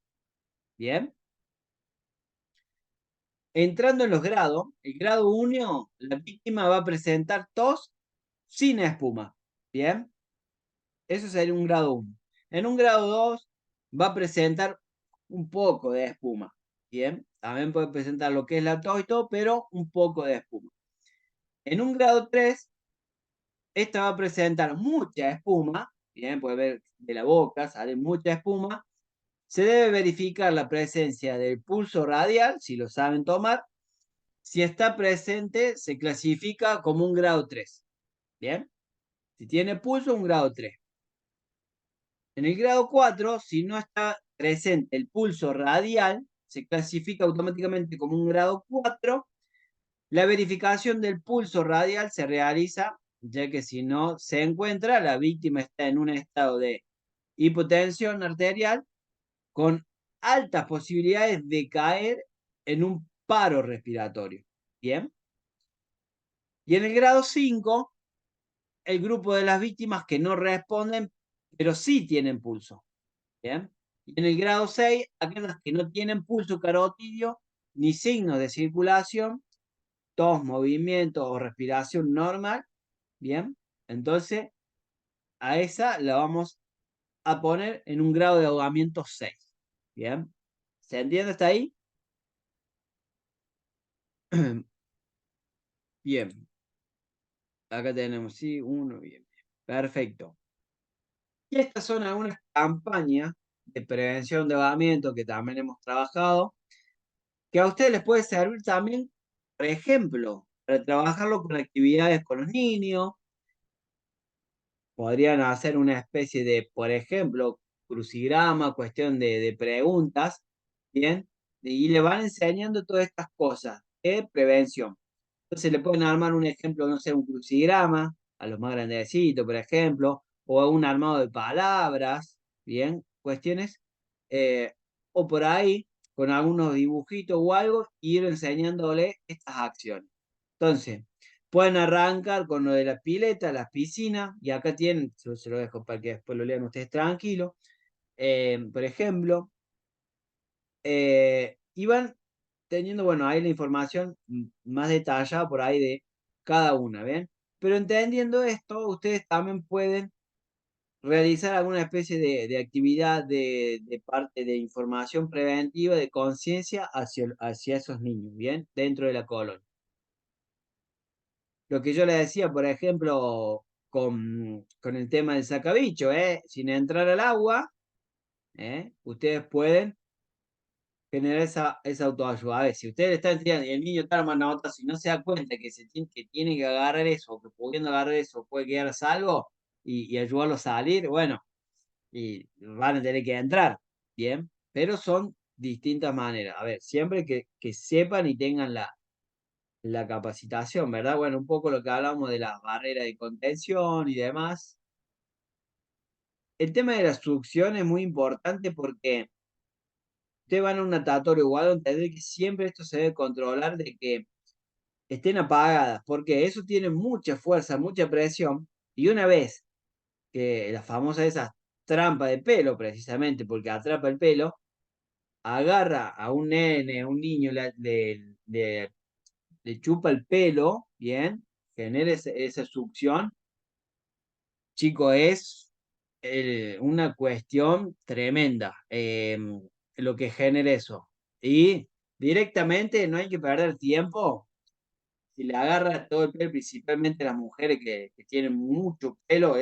¿Bien? Entrando en los grados, el grado 1, la víctima va a presentar tos sin espuma. ¿Bien? Eso sería un grado 1. En un grado 2 va a presentar un poco de espuma. ¿Bien? También puede presentar lo que es la tos y todo, pero un poco de espuma. En un grado 3, esta va a presentar mucha espuma. Bien, puede ver de la boca, sale mucha espuma. Se debe verificar la presencia del pulso radial, si lo saben tomar. Si está presente, se clasifica como un grado 3. ¿Bien? Si tiene pulso, un grado 3. En el grado 4, si no está presente el pulso radial, se clasifica automáticamente como un grado 4. La verificación del pulso radial se realiza, ya que si no se encuentra, la víctima está en un estado de hipotensión arterial con altas posibilidades de caer en un paro respiratorio. ¿Bien? Y en el grado 5, el grupo de las víctimas que no responden, pero sí tienen pulso. ¿Bien? Y en el grado 6, aquellas que no tienen pulso carotidio ni signos de circulación, tos, movimiento o respiración normal. Bien, entonces a esa la vamos a poner en un grado de ahogamiento 6. Bien, ¿se entiende hasta ahí? Bien, acá tenemos, sí, 1, bien. Perfecto. Y estas son algunas campañas de prevención de ahogamiento que también hemos trabajado, que a ustedes les puede servir también, por ejemplo, para trabajarlo con actividades con los niños. Podrían hacer una especie de, por ejemplo, crucigrama, cuestión de preguntas, ¿bien? Y le van enseñando todas estas cosas de prevención. Entonces le pueden armar un ejemplo, no sé, un crucigrama, a los más grandecitos, por ejemplo, o un armado de palabras, ¿bien? Cuestiones, o por ahí, con algunos dibujitos o algo, ir enseñándole estas acciones. Entonces, pueden arrancar con lo de la pileta, las piscinas, y acá tienen, se lo dejo para que después lo lean ustedes tranquilo. Por ejemplo, y van teniendo, bueno, ahí la información más detallada por ahí de cada una, ¿ven? Pero entendiendo esto, ustedes también pueden realizar alguna especie de actividad de parte de información preventiva, de conciencia hacia esos niños, ¿bien? Dentro de la colonia. Lo que yo les decía, por ejemplo, con el tema del sacabicho, sin entrar al agua, ustedes pueden generar esa autoayuda. A ver, si ustedes están estudiando y el niño está tomando notas y no se da cuenta que tiene que agarrar eso, o que pudiendo agarrar eso puede quedar a salvo y ayudarlo a salir, bueno, y van a tener que entrar, ¿bien? Pero son distintas maneras. A ver, siempre que sepan y tengan la capacitación, ¿verdad? Bueno, un poco lo que hablamos de las barreras de contención y demás. El tema de la succión es muy importante porque ustedes van a un natatorio o algo, entender que siempre esto se debe controlar de que estén apagadas, porque eso tiene mucha fuerza, mucha presión, y una vez que la famosa esa trampa de pelo, precisamente porque atrapa el pelo, agarra a un nene, a un niño, le chupa el pelo, ¿bien? Genera esa succión, chico, es una cuestión tremenda lo que genera eso. Y directamente no hay que perder tiempo. Si le agarra todo el pelo, principalmente las mujeres que tienen mucho pelo,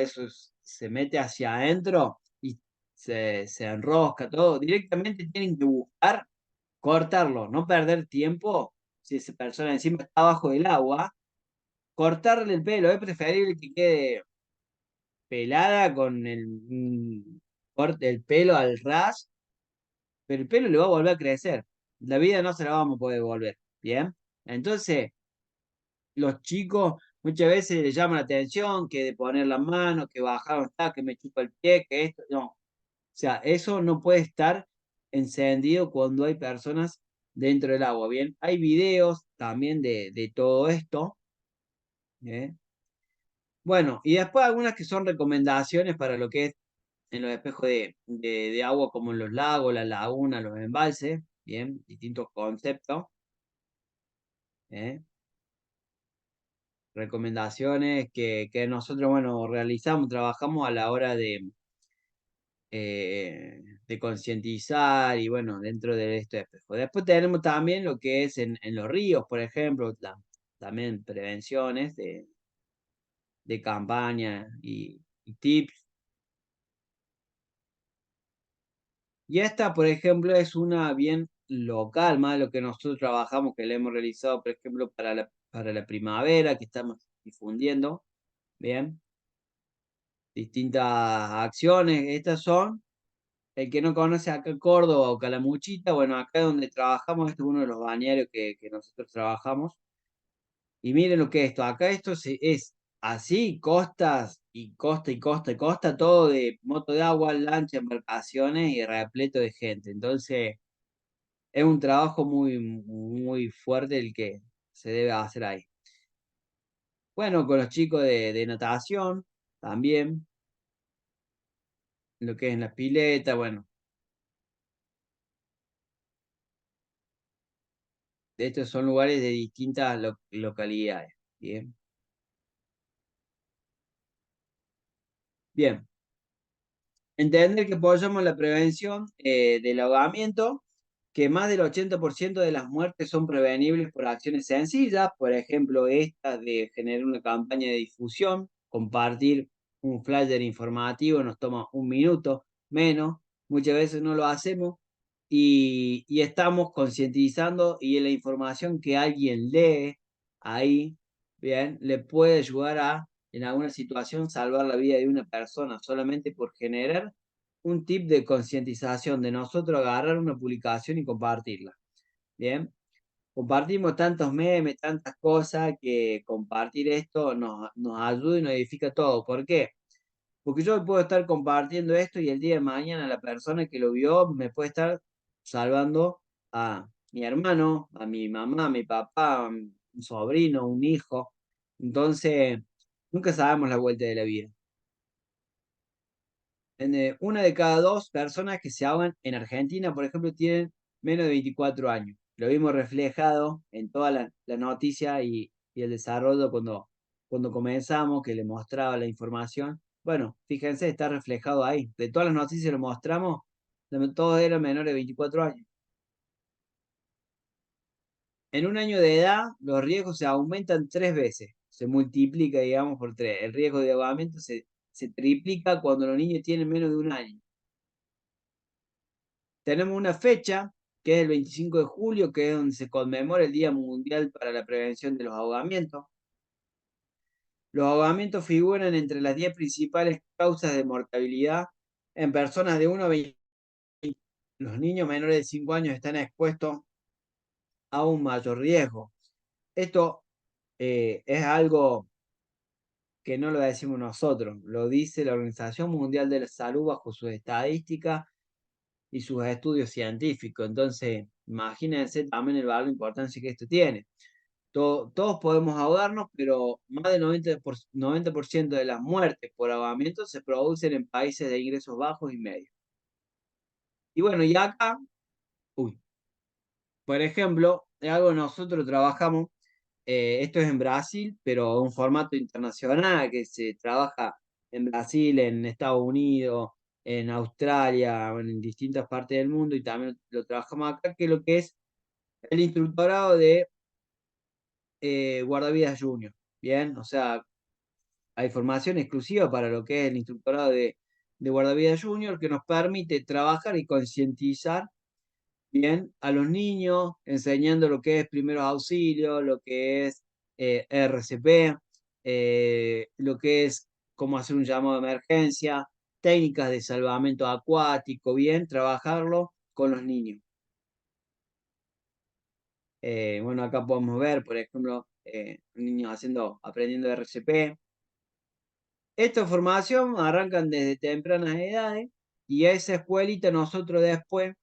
se mete hacia adentro y se enrosca todo. Directamente tienen que buscar cortarlo, no perder tiempo. Si esa persona encima está abajo del agua, cortarle el pelo. Es preferible que quede pelada con corte el pelo al ras, pero el pelo le va a volver a crecer. La vida no se la vamos a poder devolver. ¿Bien? Entonces, los chicos muchas veces les llama la atención que de poner la mano, que bajar está, que me chupa el pie, que esto, no. O sea, eso no puede estar encendido cuando hay personas dentro del agua, ¿bien? Hay videos también de todo esto, ¿eh? Bueno, y después algunas que son recomendaciones para lo que es en los espejos de agua como en los lagos, las lagunas, los embalses, ¿bien? Distintos conceptos, ¿eh? Recomendaciones que nosotros, bueno, realizamos, trabajamos a la hora de concientizar y, bueno, dentro de este espejo. Después tenemos también lo que es en los ríos, por ejemplo, también prevenciones de campaña y tips. Y esta, por ejemplo, es una bien local, más de lo que nosotros trabajamos, que le hemos realizado, por ejemplo, para la primavera, que estamos difundiendo, ¿bien? Distintas acciones. Estas son, el que no conoce acá Córdoba o Calamuchita, bueno, acá donde trabajamos, este es uno de los bañarios que nosotros trabajamos. Y miren lo que es esto, acá es así, costas y costa y costa y costa, todo de moto de agua, lancha, embarcaciones y repleto de gente. Entonces, es un trabajo muy, muy fuerte el que se debe hacer ahí. Bueno, con los chicos de natación también, lo que es en la pileta, bueno, estos son lugares de distintas localidades. Bien. Bien. Entender que apoyamos la prevención del ahogamiento, que más del 80% de las muertes son prevenibles por acciones sencillas, por ejemplo, esta de generar una campaña de difusión, compartir un flyer informativo nos toma 1 minuto, menos, muchas veces no lo hacemos y estamos concientizando y la información que alguien lee ahí, bien, le puede ayudar a, en alguna situación, salvar la vida de una persona, solamente por generar un tip de concientización de nosotros agarrar una publicación y compartirla, bien. Compartimos tantos memes, tantas cosas, que compartir esto nos ayuda y nos edifica todo. ¿Por qué? Porque yo puedo estar compartiendo esto y el día de mañana la persona que lo vio me puede estar salvando a mi hermano, a mi mamá, a mi papá, a un sobrino, un hijo. Entonces, nunca sabemos la vuelta de la vida. Una de cada 2 personas que se ahogan en Argentina, por ejemplo, tienen menos de 24 años. Lo vimos reflejado en toda la noticia y el desarrollo cuando comenzamos, que le mostraba la información. Bueno, fíjense, está reflejado ahí. De todas las noticias lo mostramos, todos eran menores de 24 años. En un año de edad, los riesgos se aumentan 3 veces. Se multiplica, digamos, por 3. El riesgo de ahogamiento se triplica cuando los niños tienen menos de 1 año. Tenemos una fecha, que es el 25 de julio, que es donde se conmemora el Día Mundial para la Prevención de los Ahogamientos. Los ahogamientos figuran entre las 10 principales causas de mortalidad en personas de 1 a 20. Los niños menores de 5 años están expuestos a un mayor riesgo. Esto es algo que no lo decimos nosotros, lo dice la Organización Mundial de la Salud bajo sus estadísticas y sus estudios científicos. Entonces, imagínense también el valor e importancia que esto tiene. Todos podemos ahogarnos, pero más del 90% de las muertes por ahogamiento se producen en países de ingresos bajos y medios. Y bueno, y acá, por ejemplo, es algo que nosotros trabajamos, esto es en Brasil, pero un formato internacional que se trabaja en Brasil, en Estados Unidos, en Australia, en distintas partes del mundo, y también lo trabajamos acá, que es lo que es el instructorado de guardavidas junior. Bien, o sea, hay formación exclusiva para lo que es el instructorado de guardavidas junior, que nos permite trabajar y concientizar bien a los niños, enseñando lo que es primeros auxilios, lo que es RCP, lo que es cómo hacer un llamado de emergencia, técnicas de salvamento acuático, bien, trabajarlo con los niños. Bueno, acá podemos ver, por ejemplo, niños aprendiendo RCP. Esta formación arrancan desde tempranas edades y a esa escuelita nosotros después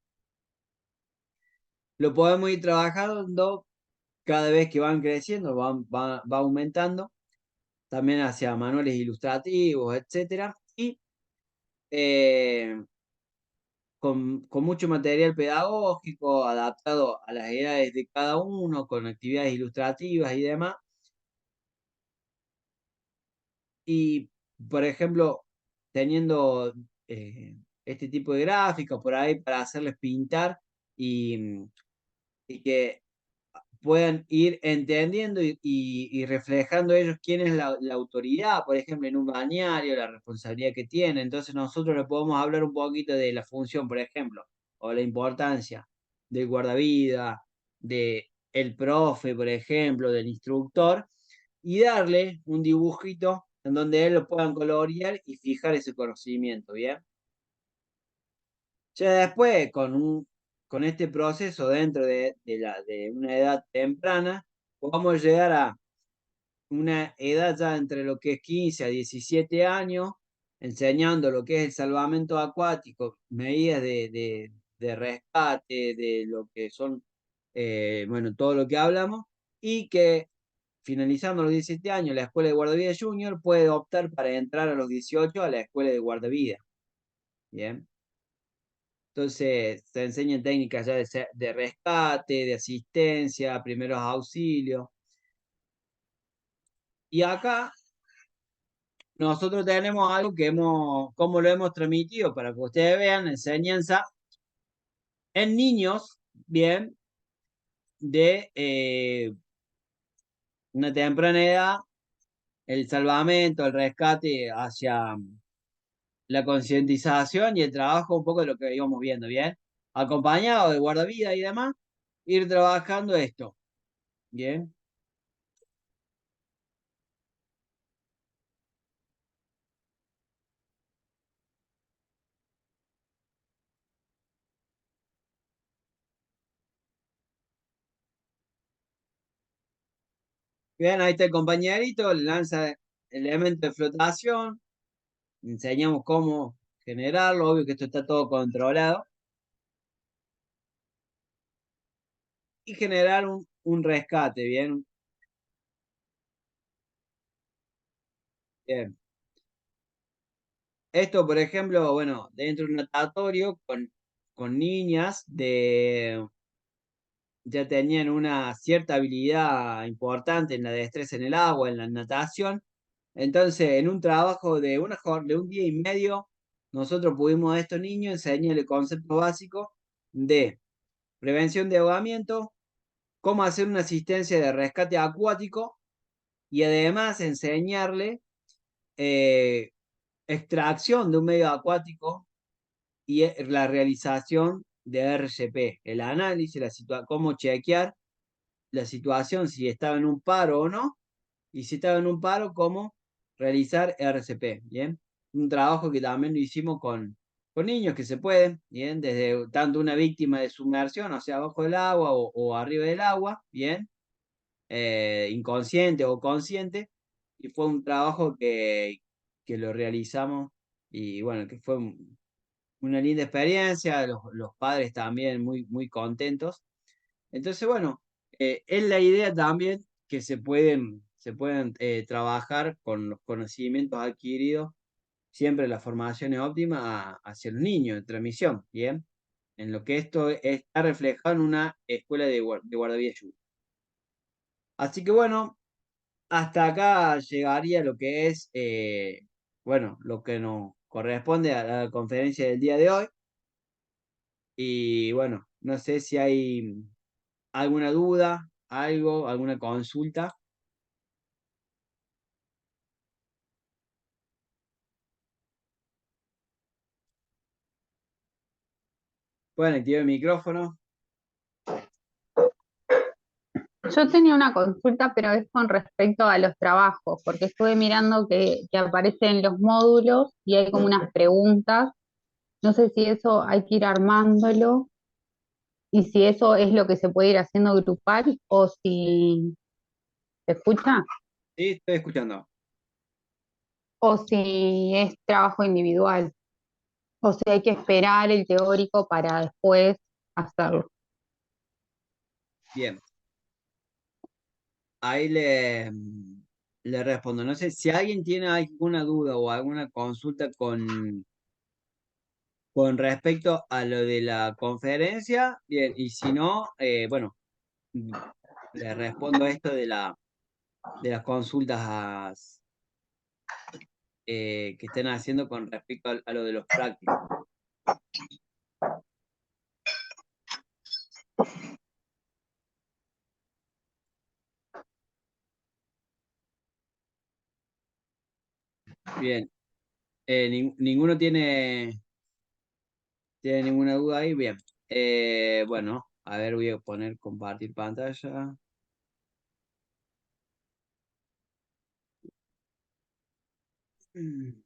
lo podemos ir trabajando cada vez que van creciendo, va aumentando, también hacia manuales ilustrativos, etcétera, y con mucho material pedagógico adaptado a las edades de cada uno, con actividades ilustrativas y demás. Y, por ejemplo, teniendo este tipo de gráficos por ahí para hacerles pintar y que puedan ir entendiendo y reflejando ellos quién es la autoridad, por ejemplo, en un balneario, la responsabilidad que tiene. Entonces nosotros le podemos hablar un poquito de la función, por ejemplo, o la importancia del guardavida, de el profe, por ejemplo, del instructor, y darle un dibujito en donde él lo puedan colorear y fijar ese conocimiento, ¿bien? Ya después, con este proceso dentro de una edad temprana, podemos llegar a una edad ya entre lo que es 15 a 17 años, enseñando lo que es el salvamento acuático, medidas de rescate, de lo que son, bueno, todo lo que hablamos, y que finalizando los 17 años la escuela de guardavidas junior puede optar para entrar a los 18 a la escuela de guardavidas. Bien. Entonces, se enseñan técnicas ya de rescate, de asistencia, primeros auxilios. Y acá nosotros tenemos algo como lo hemos transmitido para que ustedes vean, enseñanza en niños, bien, de una temprana edad, el salvamento, el rescate hacia la concientización y el trabajo, un poco de lo que íbamos viendo, ¿bien? Acompañado de guardavidas y demás, ir trabajando esto, ¿bien? Bien, ahí está el compañerito, le lanza el elemento de flotación, enseñamos cómo generarlo, obvio que esto está todo controlado, y generar un rescate, ¿bien? Bien. Esto, por ejemplo, bueno, dentro de un natatorio con niñas ya tenían una cierta habilidad importante en la destreza en el agua, en la natación. Entonces, en un trabajo de un día y medio, nosotros pudimos a estos niños enseñarles el concepto básico de prevención de ahogamiento, cómo hacer una asistencia de rescate acuático y además enseñarle eh, extracción de un medio acuático y la realización de RCP, el análisis, cómo chequear la situación, si estaba en un paro o no, y si estaba en un paro, cómo realizar RCP, ¿bien? Un trabajo que también lo hicimos con niños que se pueden, ¿bien? Desde tanto una víctima de sumersión, o sea, abajo del agua o arriba del agua, ¿bien? Inconsciente o consciente, y fue un trabajo que lo realizamos y bueno, que fue una linda experiencia, los padres también muy, muy contentos. Entonces, bueno, es la idea también que se pueden trabajar con los conocimientos adquiridos, siempre la formación es óptima hacia los niños en transmisión, ¿bien? En lo que esto está reflejado en una escuela de guardavidas Lluvia. Así que bueno, hasta acá llegaría lo que es, bueno, lo que nos corresponde a la conferencia del día de hoy. Y bueno, no sé si hay alguna duda, algo, alguna consulta. Pueden activar el micrófono. Yo tenía una consulta, pero es con respecto a los trabajos, porque estuve mirando que aparecen los módulos y hay como unas preguntas. No sé si eso hay que ir armándolo y si eso es lo que se puede ir haciendo grupal o si se escucha Sí, estoy escuchando. o si es trabajo individual o si hay que esperar el teórico para después hacerlo. Bien. Ahí le respondo. No sé si alguien tiene alguna duda o alguna consulta con respecto a lo de la conferencia. Bien, y si no, bueno, le respondo esto de las consultas que estén haciendo con respecto a lo de los prácticos. Bien. Ninguno tiene ninguna duda ahí. Bien. Bueno, a ver, voy a poner compartir pantalla. Mm,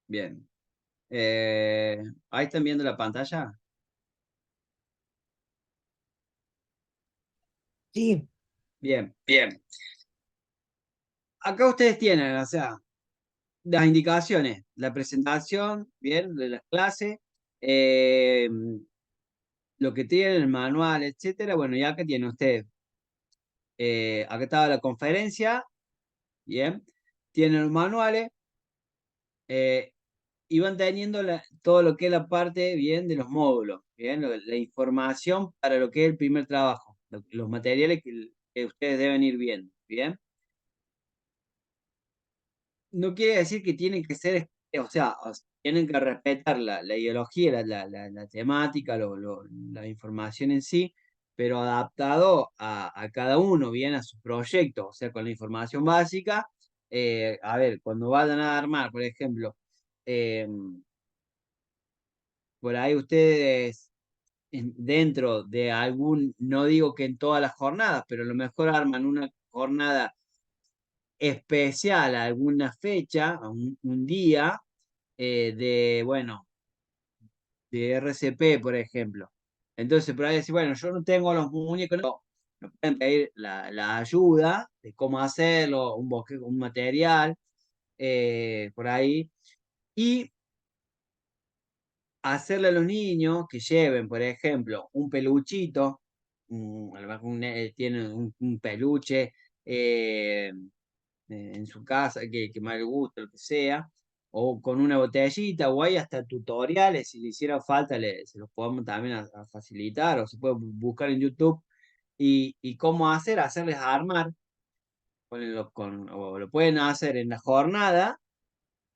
Bien. Ahí están viendo la pantalla. Sí, Bien. Bien. Acá ustedes tienen, o sea, las indicaciones, la presentación, bien, de las clases, eh, lo que tienen, el manual, etcétera. Bueno, y acá tienen ustedes. Acá estaba la conferencia, bien. Tienen los manuales. eh, y van teniendo todo lo que es la parte bien de los módulos, bien, la información para lo que es el primer trabajo, los materiales que ustedes deben ir viendo, bien. No quiere decir que tienen que ser, o sea, tienen que respetar la ideología, la temática, la información en sí, pero adaptado a cada uno, bien a su proyecto, o sea, con la información básica. A ver, cuando vayan a armar, por ejemplo, eh, por ahí ustedes dentro de algún, no digo que en todas las jornadas, pero a lo mejor arman una jornada especial a alguna fecha, a un día, bueno, de RCP, por ejemplo. Entonces, por ahí decir, bueno, yo no tengo los muñecos, no, nos pueden pedir la ayuda de cómo hacerlo, un material, por ahí, y hacerle a los niños que lleven, por ejemplo, un peluchito, a lo mejor tienen un peluche en su casa que más le gusta, lo que sea, o con una botellita, o hay hasta tutoriales, si le hiciera falta, se los podemos también a facilitar, o se puede buscar en YouTube, y cómo hacerles armar, o lo pueden hacer en la jornada,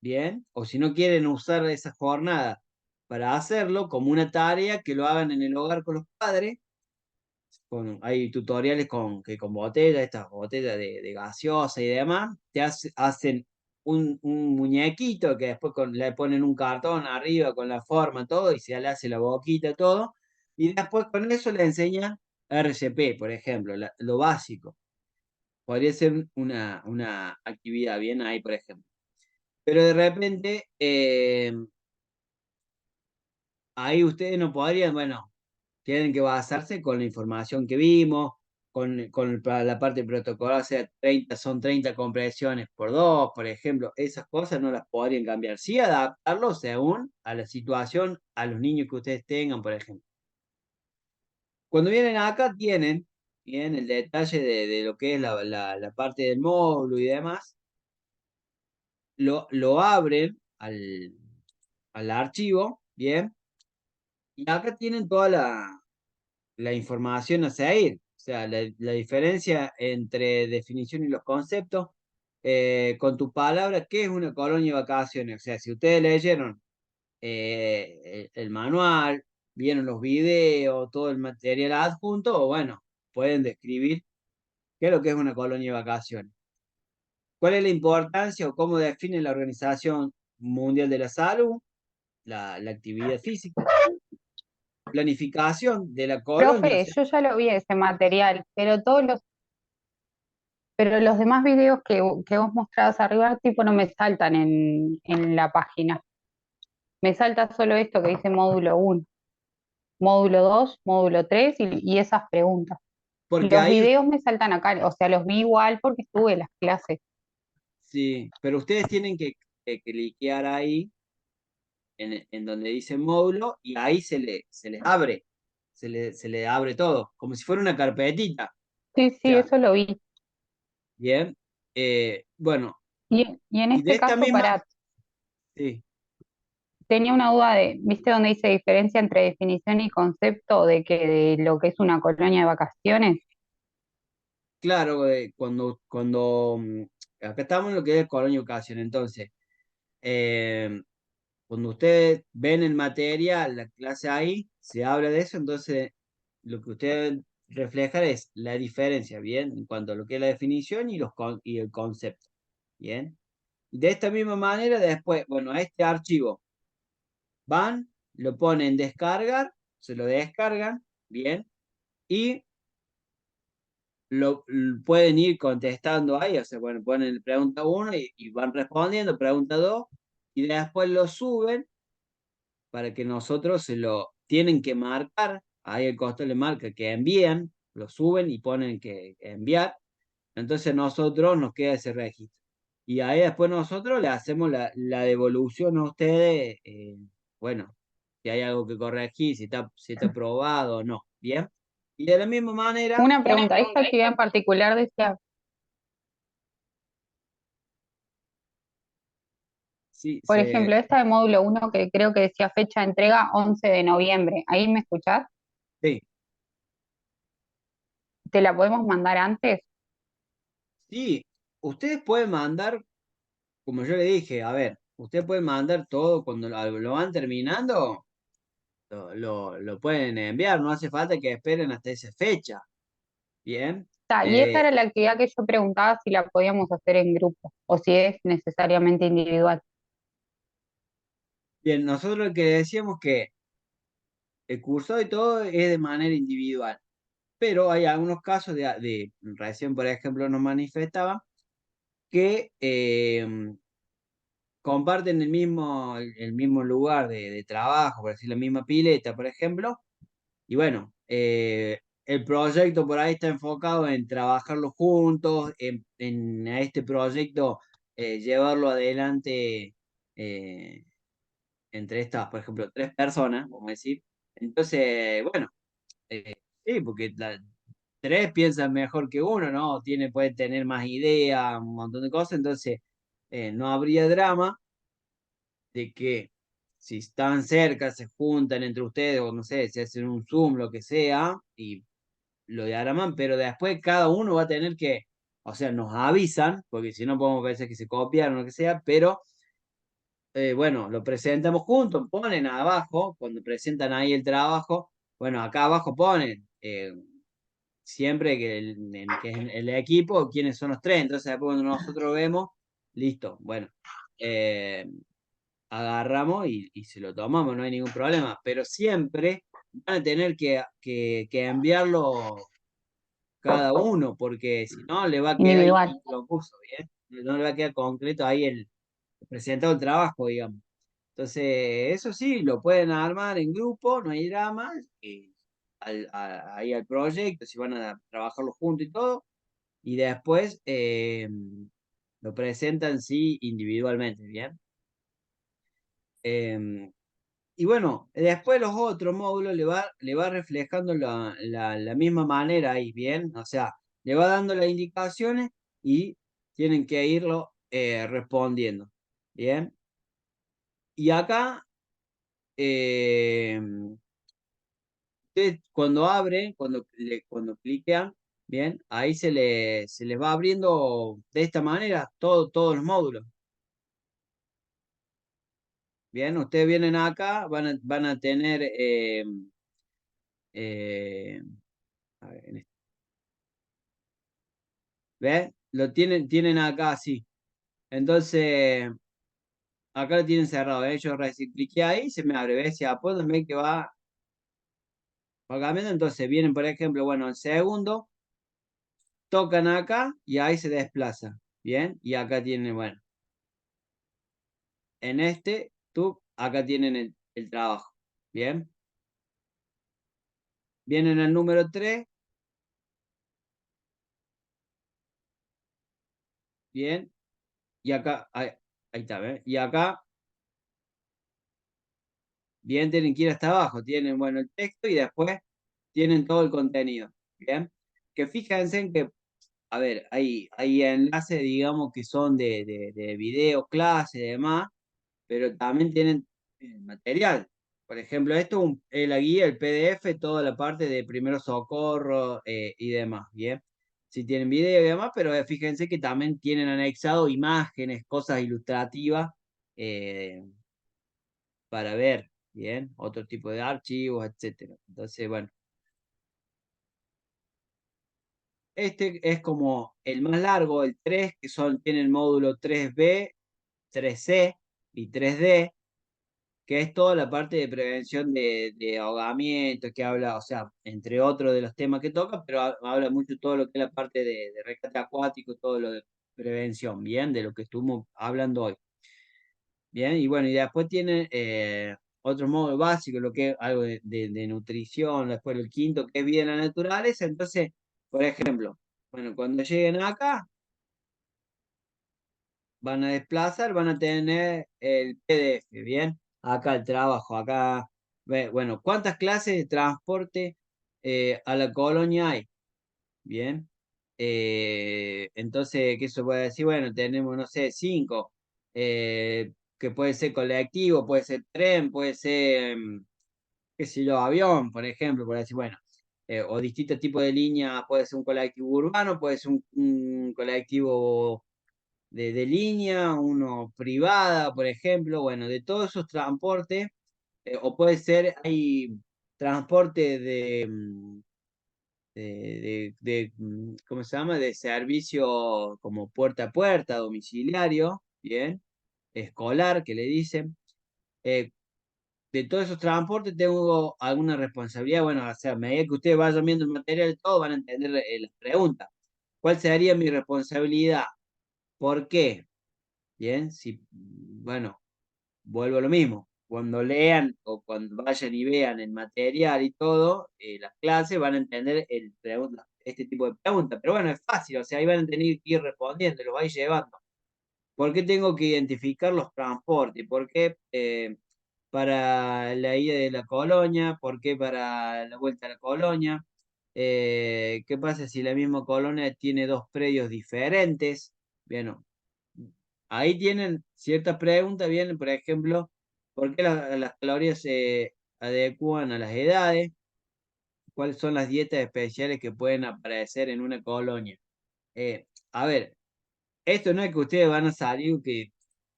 bien, o si no quieren usar esa jornada para hacerlo como una tarea, que lo hagan en el hogar con los padres. Hay tutoriales con botellas, estas botellas de gaseosa y demás, hacen un muñequito que después le ponen un cartón arriba con la forma, todo, y se le hace la boquita, todo, y después con eso le enseñan RCP, por ejemplo, lo básico. Podría ser una actividad bien ahí, por ejemplo. Pero de repente, ahí ustedes no podrían, bueno, tienen que basarse con la información que vimos, para la parte protocolar, o sea, son 30 compresiones por 2, por ejemplo, esas cosas no las podrían cambiar. Sí, adaptarlo según a la situación, a los niños que ustedes tengan, por ejemplo. Cuando vienen acá tienen, bien, el detalle de lo que es la parte del módulo y demás, lo abren al archivo, bien, y acá tienen toda la información a seguir. O sea, la diferencia entre definición y los conceptos, con tu palabra, ¿qué es una colonia de vacaciones? O sea, si ustedes leyeron el manual, vieron los videos, todo el material adjunto, o bueno, pueden describir qué es lo que es una colonia de vacaciones. ¿Cuál es la importancia o cómo define la Organización Mundial de la Salud la actividad física? Planificación de la colonia, o Profe, sea, yo ya lo vi ese material, pero los demás videos que vos mostrabas arriba, tipo, no me saltan en la página. Me salta solo esto que dice módulo 1, módulo 2, módulo 3 y esas preguntas. porque Los ahí videos me saltan acá, o sea, los vi igual porque estuve en las clases. sí, pero ustedes tienen que cliquear ahí en donde dice módulo, y ahí se les abre, se le abre todo, como si fuera una carpetita. Sí, O sí, sea, eso lo vi. bien. Bueno, Y en y de este esta caso, misma, para, sí, tenía una duda ¿viste donde dice diferencia entre definición y concepto de lo que es una colonia de vacaciones? claro, acá estamos en lo que es colonia ocasión, entonces, eh, cuando ustedes ven el material, la clase ahí, se habla de eso, entonces lo que ustedes reflejan es la diferencia, ¿bien? En cuanto a lo que es la definición y el concepto, ¿bien? De esta misma manera, después, bueno, a este archivo van, lo ponen descargar, se lo descargan, ¿bien? Y pueden ir contestando ahí, o sea, bueno, ponen pregunta 1 y van respondiendo, pregunta 2, y después lo suben para que nosotros se lo tienen que marcar, ahí el costo le marca que envían, lo suben y ponen que enviar, entonces nosotros nos queda ese registro. Y ahí después nosotros le hacemos la devolución a ustedes, bueno, si hay algo que corregir, si está aprobado o no, ¿bien? Y de la misma manera, Una pregunta, esta actividad en particular decía, sí, por ejemplo, esta de módulo 1 que creo que decía fecha de entrega 11 de noviembre, ¿ahí me escuchás? sí, ¿Te la podemos mandar antes? sí, ustedes pueden mandar, como yo le dije, a ver, ustedes pueden mandar todo cuando lo van terminando. lo pueden enviar, no hace falta que esperen hasta esa fecha. Bien. Y esa era la actividad que yo preguntaba si la podíamos hacer en grupo o si es necesariamente individual. Bien, nosotros lo que decíamos que el curso y todo es de manera individual, pero hay algunos casos recién por ejemplo nos manifestaba que comparten el mismo lugar de trabajo, por decir la misma pileta, por ejemplo, y bueno, el proyecto por ahí está enfocado en trabajarlo juntos, en a este proyecto llevarlo adelante eh, entre estas, por ejemplo, 3 personas, vamos a decir. Entonces, bueno, sí, porque tres piensan mejor que uno, ¿no? Puede tener más ideas, un montón de cosas, entonces no habría drama de que si están cerca, se juntan entre ustedes, o no sé, se hacen un Zoom, lo que sea, y lo diagraman, pero después cada uno va a tener que, o sea, nos avisan, porque si no podemos pensar que se copiaron o lo que sea, pero bueno, lo presentamos juntos, ponen abajo, cuando presentan ahí el trabajo, bueno, acá abajo ponen siempre que es el equipo, quiénes son los tres, entonces después cuando nosotros vemos, listo, bueno, eh, agarramos y se lo tomamos, no hay ningún problema, pero siempre van a tener que enviarlo cada uno, porque si no le va a quedar Individual. inconcluso, ¿bien? No le va a quedar concreto ahí el presentado el trabajo, digamos. Entonces, eso sí, lo pueden armar en grupo, no hay drama, ahí al proyecto, si van a trabajarlo juntos y todo, y después lo presentan sí individualmente, ¿bien? Y bueno, después los otros módulos le va reflejando la misma manera ahí, ¿bien? O sea, le va dando las indicaciones y tienen que irlo respondiendo, ¿bien? Y acá, ustedes cuando abren, cuando cliquean, ¿bien? Ahí se les va abriendo de esta manera todos los módulos. Bien, ustedes vienen acá, van a tener, eh, a ver, ¿ves? Lo tienen acá así. Entonces, acá lo tienen cerrado, ¿eh? Yo recién cliqué ahí, se me abre, ¿ves? Si apuntan, ven que va cambiando. Entonces, vienen, por ejemplo, bueno, el segundo, tocan acá y ahí se desplaza. Bien, y acá tienen, bueno, en acá tienen el trabajo. Bien, vienen al número 3. Bien, y acá, ahí está, ¿ves? Y acá, bien, tienen que ir hasta abajo, tienen, bueno, el texto y después tienen todo el contenido. Bien, que fíjense en que, a ver, hay enlaces, digamos, que son de videos, clases y demás, pero también tienen material. Por ejemplo, esto es la guía, el PDF, toda la parte de primeros socorros y demás, ¿bien? Sí tienen video y demás, pero fíjense que también tienen anexado imágenes, cosas ilustrativas eh, para ver, ¿bien? Otro tipo de archivos, etcétera. Entonces, bueno, este es como el más largo, el 3, que tiene el módulo 3B, 3C y 3D, que es toda la parte de prevención de ahogamiento, que habla, o sea, entre otros de los temas que toca, pero habla mucho todo lo que es la parte de rescate acuático, todo lo de prevención, bien, de lo que estuvimos hablando hoy. Bien, y bueno, y después tiene otro módulo básico, lo que es algo de nutrición, después el quinto, que es vida en la naturaleza. Entonces, por ejemplo, bueno, cuando lleguen acá, van a desplazar, van a tener el PDF, ¿bien? Acá el trabajo, acá, bueno, ¿cuántas clases de transporte a la colonia hay? Bien. Entonces, ¿qué se puede decir? Bueno, tenemos, no sé, 5, que puede ser colectivo, puede ser tren, puede ser, qué sé yo, avión, por ejemplo, por decir, bueno, o distintos tipos de líneas, puede ser un colectivo urbano, puede ser un colectivo de línea, uno privada, por ejemplo, bueno, de todos esos transportes o puede ser, hay transporte ¿cómo se llama? De servicio como puerta a puerta, domiciliario, ¿bien? Escolar, que le dicen. Eh, de todos esos transportes tengo alguna responsabilidad. Bueno, o sea, a medida que ustedes vayan viendo el material y todo, van a entender las preguntas. ¿Cuál sería mi responsabilidad? ¿Por qué? Bien, si, bueno, vuelvo a lo mismo. Cuando lean o cuando vayan y vean el material y todo, las clases van a entender este tipo de preguntas. Pero bueno, es fácil, o sea, ahí van a tener que ir respondiendo, los vais llevando. ¿Por qué tengo que identificar los transportes? ¿Por qué para la ida de la colonia? ¿Por qué para la vuelta a la colonia? ¿Qué pasa si la misma colonia tiene dos predios diferentes? Bueno, ahí tienen ciertas preguntas, bien, por ejemplo, ¿por qué las calorías se adecúan a las edades? ¿Cuáles son las dietas especiales que pueden aparecer en una colonia? A ver, esto no es que ustedes van a salir que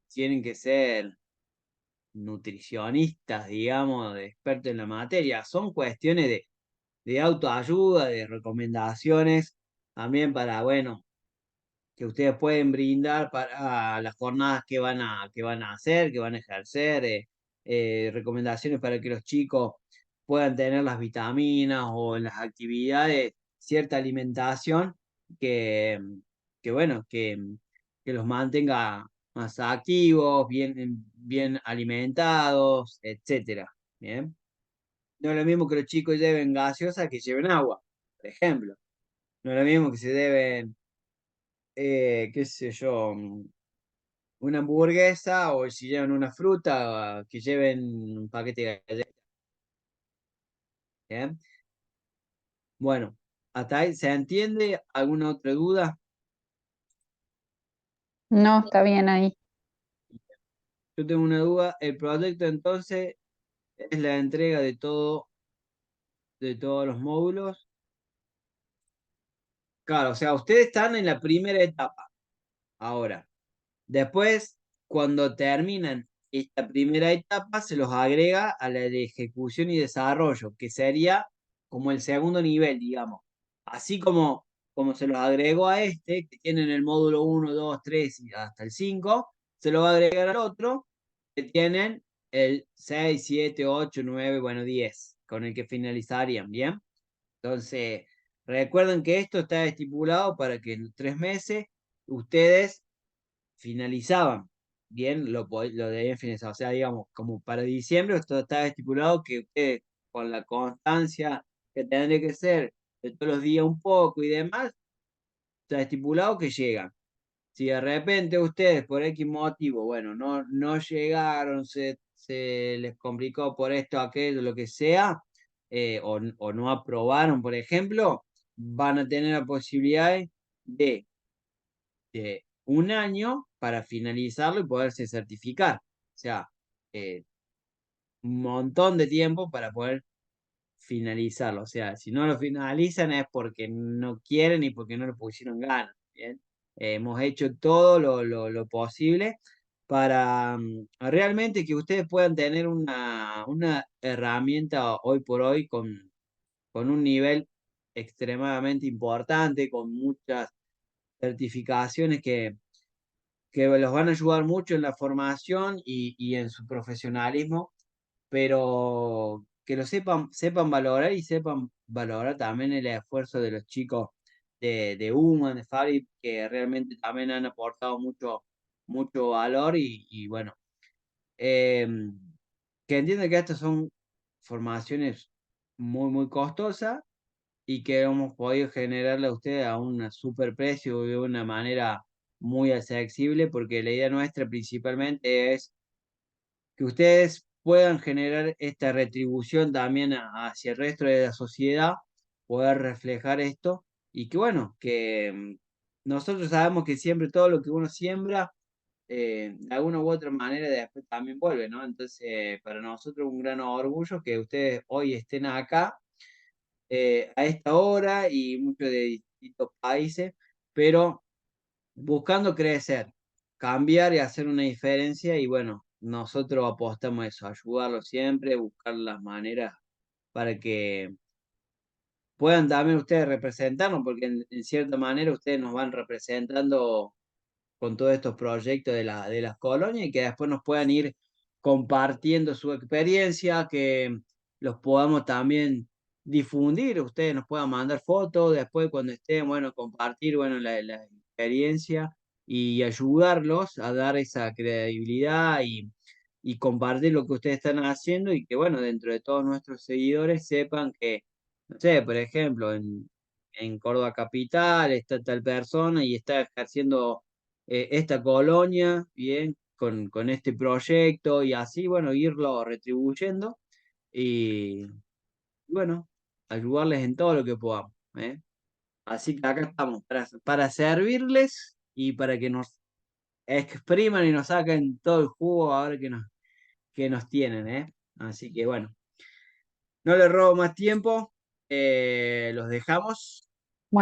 tienen que ser nutricionistas, digamos, de expertos en la materia. Son cuestiones de autoayuda, de recomendaciones, también para, bueno, que ustedes pueden brindar para las jornadas que van a hacer, que van a ejercer, recomendaciones para que los chicos puedan tener las vitaminas o en las actividades cierta alimentación que, que bueno, que los mantenga más activos, bien alimentados, etcétera. Bien. No es lo mismo que los chicos lleven gaseosa que lleven agua, por ejemplo. No es lo mismo que se deben qué sé yo, una hamburguesa o si llevan una fruta, que lleven un paquete de galletas. ¿Bien? Bueno, hasta ahí, ¿se entiende? ¿Alguna otra duda? No, está bien ahí. Yo tengo una duda. El proyecto entonces es la entrega de todos los módulos. Claro, o sea, ustedes están en la primera etapa ahora. Después, cuando terminan esta primera etapa, se los agrega a la de ejecución y desarrollo, que sería como el segundo nivel, digamos. Así como se los agregó a este, que tienen el módulo 1, 2, 3 y hasta el 5, se lo va a agregar al otro, que tienen el 6, 7, 8, 9, bueno, 10, con el que finalizarían, ¿bien? Entonces, recuerden que esto está estipulado para que en 3 meses ustedes finalizaban, bien, lo debían finalizar. O sea, digamos, como para diciembre, esto está estipulado que ustedes, con la constancia que tendría que ser de todos los días un poco y demás, está estipulado que llegan. Si de repente ustedes, por X motivo, bueno, no llegaron, se les complicó por esto, aquello, lo que sea, o no aprobaron, por ejemplo, van a tener la posibilidad de un año para finalizarlo y poderse certificar. O sea, un montón de tiempo para poder finalizarlo. O sea, si no lo finalizan es porque no quieren y porque no le pusieron ganas. ¿Bien? Hemos hecho todo lo posible para realmente que ustedes puedan tener una herramienta hoy por hoy con un nivel extremadamente importante, con muchas certificaciones que los van a ayudar mucho en la formación y en su profesionalismo, pero que lo sepan valorar y sepan valorar también el esfuerzo de los chicos de Human, de Fari, que realmente también han aportado mucho valor y bueno, em, que entiendan que estas son formaciones muy costosas y que hemos podido generarle a ustedes a un super precio y de una manera muy accesible, porque la idea nuestra principalmente es que ustedes puedan generar esta retribución también hacia el resto de la sociedad, poder reflejar esto y que bueno, que nosotros sabemos que siempre todo lo que uno siembra, de alguna u otra manera después también vuelve, ¿no? Entonces, para nosotros un gran orgullo que ustedes hoy estén acá a esta hora y muchos de distintos países, pero buscando crecer, cambiar y hacer una diferencia y bueno, nosotros apostamos a eso, ayudarlos siempre, buscar las maneras para que puedan también ustedes representarnos, porque en cierta manera ustedes nos van representando con todos estos proyectos de las colonias y que después nos puedan ir compartiendo su experiencia, que los podamos también difundir, ustedes nos puedan mandar fotos, después cuando estén, bueno, compartir, bueno, la experiencia y ayudarlos a dar esa credibilidad y compartir lo que ustedes están haciendo y que, bueno, dentro de todos nuestros seguidores sepan que, no sé, por ejemplo, en Córdoba Capital está tal persona y está ejerciendo esta colonia, bien, con este proyecto y así, bueno, irlo retribuyendo y, bueno, ayudarles en todo lo que podamos, ¿eh? Así que acá estamos para servirles y para que nos expriman y nos saquen todo el jugo ahora que nos tienen, ¿eh? Así que bueno, no les robo más tiempo, los dejamos